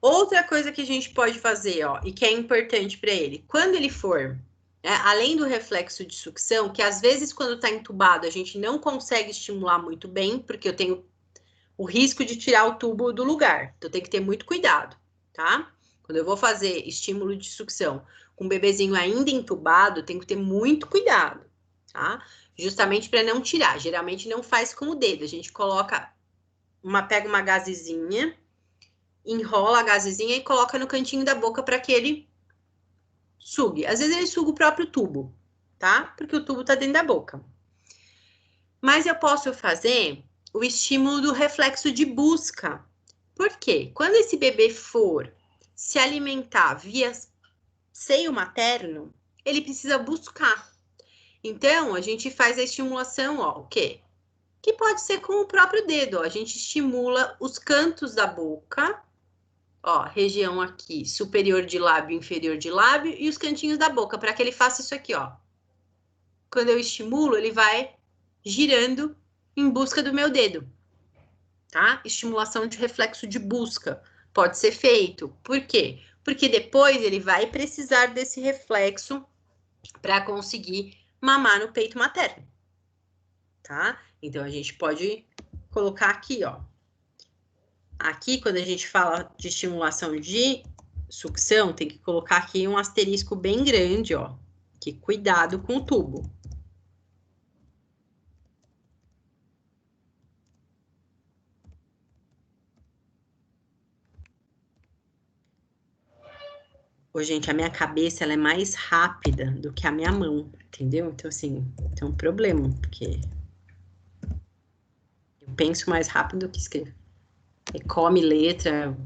Outra coisa que a gente pode fazer, ó, e que é importante para ele, quando ele for, né, além do reflexo de sucção, que às vezes quando está entubado a gente não consegue estimular muito bem, porque eu tenho o risco de tirar o tubo do lugar, então tem que ter muito cuidado, tá? Quando eu vou fazer estímulo de sucção com um bebezinho ainda entubado, tem que ter muito cuidado, tá? Justamente para não tirar. Geralmente não faz com o dedo, a gente coloca pega uma gazezinha, enrola a gazezinha e coloca no cantinho da boca para que ele sugue. Às vezes ele suga o próprio tubo, tá? Porque o tubo tá dentro da boca. Mas eu posso fazer o estímulo do reflexo de busca. Por quê? Quando esse bebê for se alimentar via seio materno, ele precisa buscar. Então, a gente faz a estimulação, ó, o quê? Que pode ser com o próprio dedo, ó. A gente estimula os cantos da boca, ó, região aqui, superior de lábio, inferior de lábio, e os cantinhos da boca, para que ele faça isso aqui, ó. Quando eu estimulo, ele vai girando em busca do meu dedo, tá? Estimulação de reflexo de busca pode ser feito. Por quê? Porque depois ele vai precisar desse reflexo para conseguir mamar no peito materno, tá? Então, a gente pode colocar aqui, ó. Aqui, quando a gente fala de estimulação de sucção, tem que colocar aqui um asterisco bem grande, ó. Que cuidado com o tubo. Ô, gente, a minha cabeça, ela é mais rápida do que a minha mão, entendeu? Então, assim, tem um problema, porque eu penso mais rápido do que escrevo. E come letra,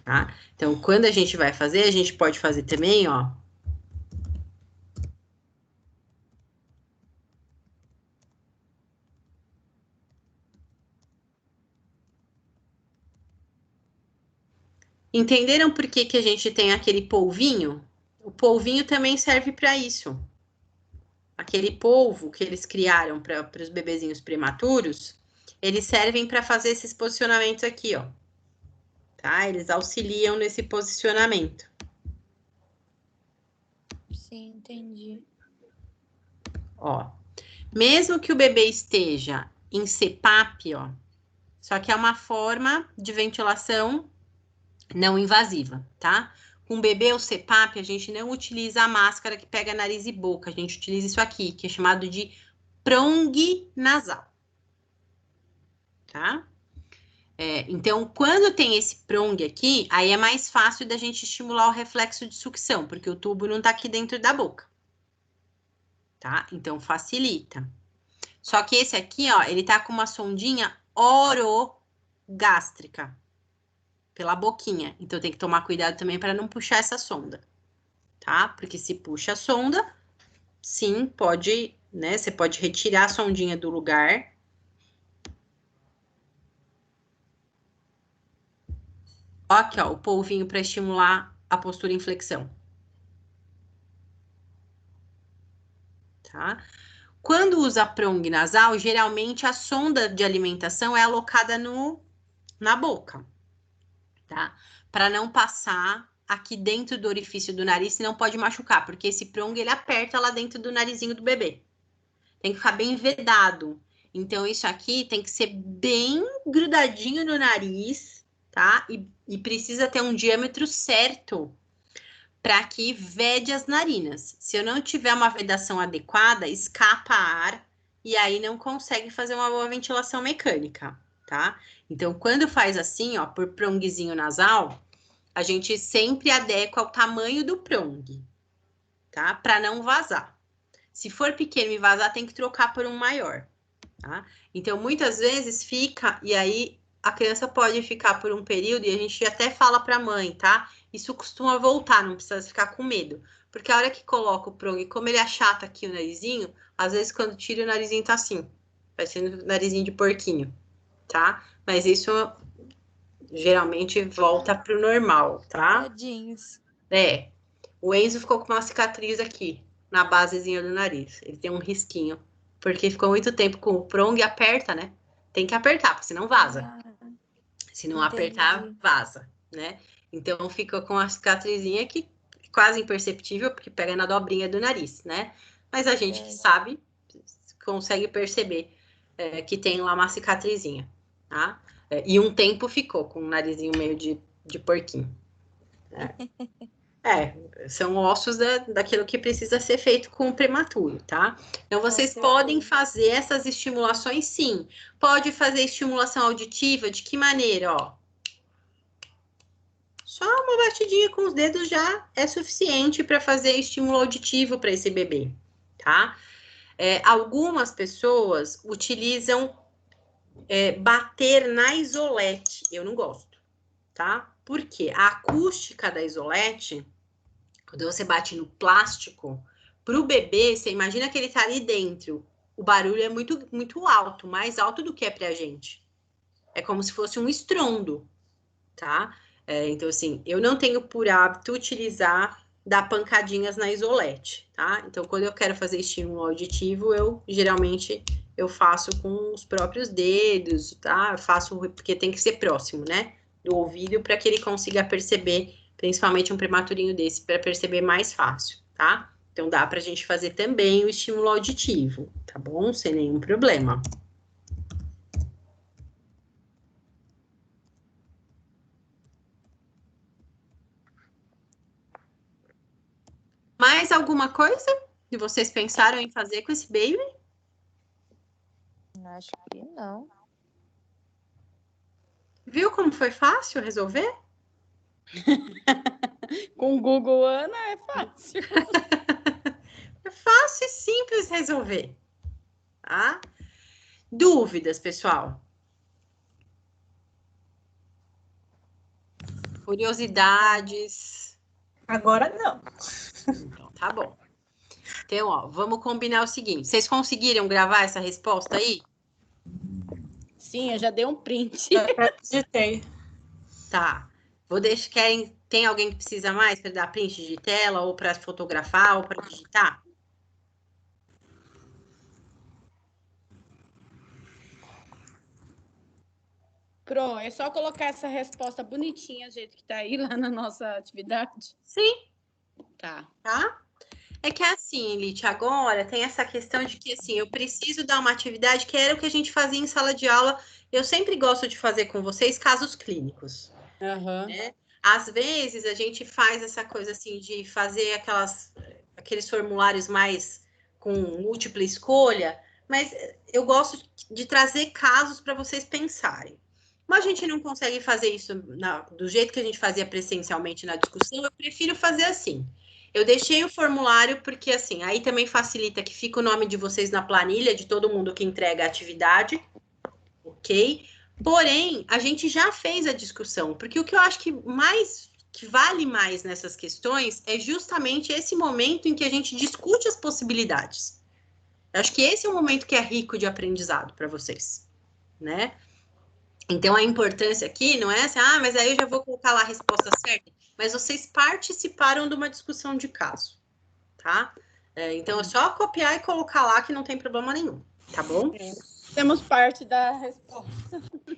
tá? Então, quando a gente vai fazer, a gente pode fazer também, ó. Entenderam por que a gente tem aquele polvinho? O polvinho também serve para isso. Aquele polvo que eles criaram para os bebezinhos prematuros, eles servem para fazer esses posicionamentos aqui, ó. Tá? Eles auxiliam nesse posicionamento. Sim, entendi. Ó, mesmo que o bebê esteja em CPAP, ó, só que é uma forma de ventilação não invasiva, tá? Com bebê ou CPAP, a gente não utiliza a máscara que pega nariz e boca. A gente utiliza isso aqui, que é chamado de prong nasal. Tá? Então, quando tem esse prong aqui, aí é mais fácil da gente estimular o reflexo de sucção, porque o tubo não tá aqui dentro da boca. Tá? Então, facilita. Só que esse aqui, ó, ele tá com uma sondinha orogástrica pela boquinha. Então, tem que tomar cuidado também para não puxar essa sonda, tá? Porque se puxa a sonda, sim, pode, né? Você pode retirar a sondinha do lugar. Ó, aqui, ó, o polvinho para estimular a postura em flexão. Tá? Quando usa prong nasal, geralmente a sonda de alimentação é alocada na boca, tá? Para não passar aqui dentro do orifício do nariz, senão pode machucar, porque esse prong ele aperta lá dentro do narizinho do bebê. Tem que ficar bem vedado. Então, isso aqui tem que ser bem grudadinho no nariz, tá? E precisa ter um diâmetro certo para que vede as narinas. Se eu não tiver uma vedação adequada, escapa ar e aí não consegue fazer uma boa ventilação mecânica, tá? Então, quando faz assim, ó, por prongzinho nasal, a gente sempre adequa ao tamanho do prong, tá? Para não vazar. Se for pequeno e vazar, tem que trocar por um maior, tá? Então, muitas vezes fica, e aí a criança pode ficar por um período, e a gente até fala para a mãe, tá? Isso costuma voltar, não precisa ficar com medo. Porque a hora que coloca o prong, como ele achata aqui o narizinho, às vezes quando tira o narizinho tá assim, parecendo narizinho de porquinho, tá? Mas isso geralmente volta pro normal, tá? Tadinhos. O Enzo ficou com uma cicatriz aqui, na basezinha do nariz. Ele tem um risquinho, porque ficou muito tempo com o prong e aperta, né? Tem que apertar, porque senão vaza. Se não apertar, vaza, né? Então, fica com a cicatrizinha que é quase imperceptível, porque pega na dobrinha do nariz, né? Mas a gente que sabe, consegue perceber que tem lá uma cicatrizinha, tá? E um tempo ficou com o narizinho meio de porquinho. São ossos daquilo que precisa ser feito com o prematuro, tá? Então, vocês podem fazer essas estimulações, sim. Pode fazer estimulação auditiva, de que maneira, ó? Só uma batidinha com os dedos já é suficiente para fazer estímulo auditivo para esse bebê, tá? Algumas pessoas utilizam bater na isolete. Eu não gosto, tá? Por quê? A acústica da isolete, quando você bate no plástico, para o bebê, você imagina que ele tá ali dentro. O barulho é muito, muito alto, mais alto do que é pra gente. É como se fosse um estrondo, tá? Então, assim, eu não tenho por hábito utilizar dar pancadinhas na isolete, tá? Então, quando eu quero fazer estímulo auditivo, geralmente eu faço com os próprios dedos, tá? Eu faço porque tem que ser próximo, né? Do ouvido para que ele consiga perceber, principalmente um prematurinho desse, para perceber mais fácil, tá? Então, dá pra gente fazer também o estímulo auditivo, tá bom? Sem nenhum problema. Mais alguma coisa que vocês pensaram em fazer com esse baby? Acho que não. Viu como foi fácil resolver? Com o Google, Ana, é fácil. É fácil e simples resolver, tá? Dúvidas, pessoal? Curiosidades? Agora não. Então, tá bom. Então, ó, vamos combinar o seguinte. Vocês conseguiram gravar essa resposta aí? Sim, eu já dei um print. Digitei. Tá. Tem alguém que precisa mais para dar print de tela, ou para fotografar, ou para digitar? Pronto, é só colocar essa resposta bonitinha, do jeito que tá aí lá na nossa atividade. Sim. Tá. Tá? É que é assim, Elite, agora tem essa questão de que, assim, eu preciso dar uma atividade que era o que a gente fazia em sala de aula. Eu sempre gosto de fazer com vocês casos clínicos. Uhum. Né? Às vezes a gente faz essa coisa assim de fazer aqueles formulários mais com múltipla escolha, mas eu gosto de trazer casos para vocês pensarem. Mas a gente não consegue fazer isso do jeito que a gente fazia presencialmente na discussão, eu prefiro fazer assim. Eu deixei o formulário porque, assim, aí também facilita que fica o nome de vocês na planilha de todo mundo que entrega a atividade, ok? Porém, a gente já fez a discussão, porque o que eu acho que vale mais nessas questões é justamente esse momento em que a gente discute as possibilidades. Eu acho que esse é o momento que é rico de aprendizado para vocês, né? Então, a importância aqui não é assim, mas aí eu já vou colocar lá a resposta certa, mas vocês participaram de uma discussão de caso, tá? Então, é só copiar e colocar lá que não tem problema nenhum, tá bom? Temos parte da resposta.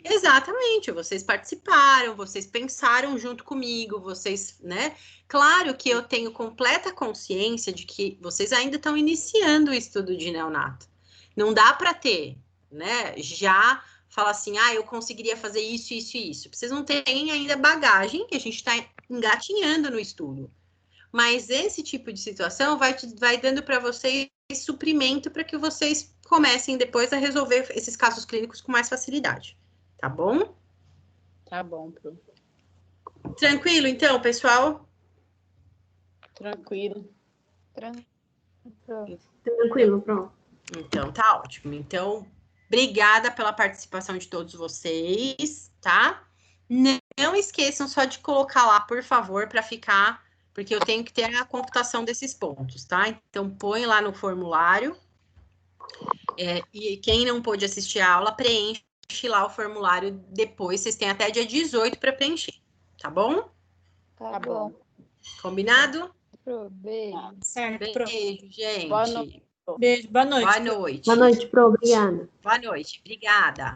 Exatamente, vocês participaram, vocês pensaram junto comigo, vocês, né? Claro que eu tenho completa consciência de que vocês ainda estão iniciando o estudo de neonato. Não dá para ter, né? Já falar assim, eu conseguiria fazer isso, isso e isso. Vocês não têm ainda bagagem, que a gente está engatinhando no estudo. Mas esse tipo de situação vai dando para vocês suprimento para que vocês comecem depois a resolver esses casos clínicos com mais facilidade. Tá bom? Tá bom, Pro. Tranquilo, então, pessoal? Tranquilo. Tranquilo, pronto. Então, tá ótimo. Então, obrigada pela participação de todos vocês, tá? Não esqueçam só de colocar lá, por favor, para ficar, porque eu tenho que ter a computação desses pontos, tá? Então, põe lá no formulário. E quem não pôde assistir a aula, preenche lá o formulário depois. Vocês têm até dia 18 para preencher, tá bom? Tá bom. Combinado? Beijo. Certo, Pro. Beijo, gente. Boa noite. Beijo, boa noite. Boa noite. Boa noite, Pro. Obrigada. Boa noite. Obrigada.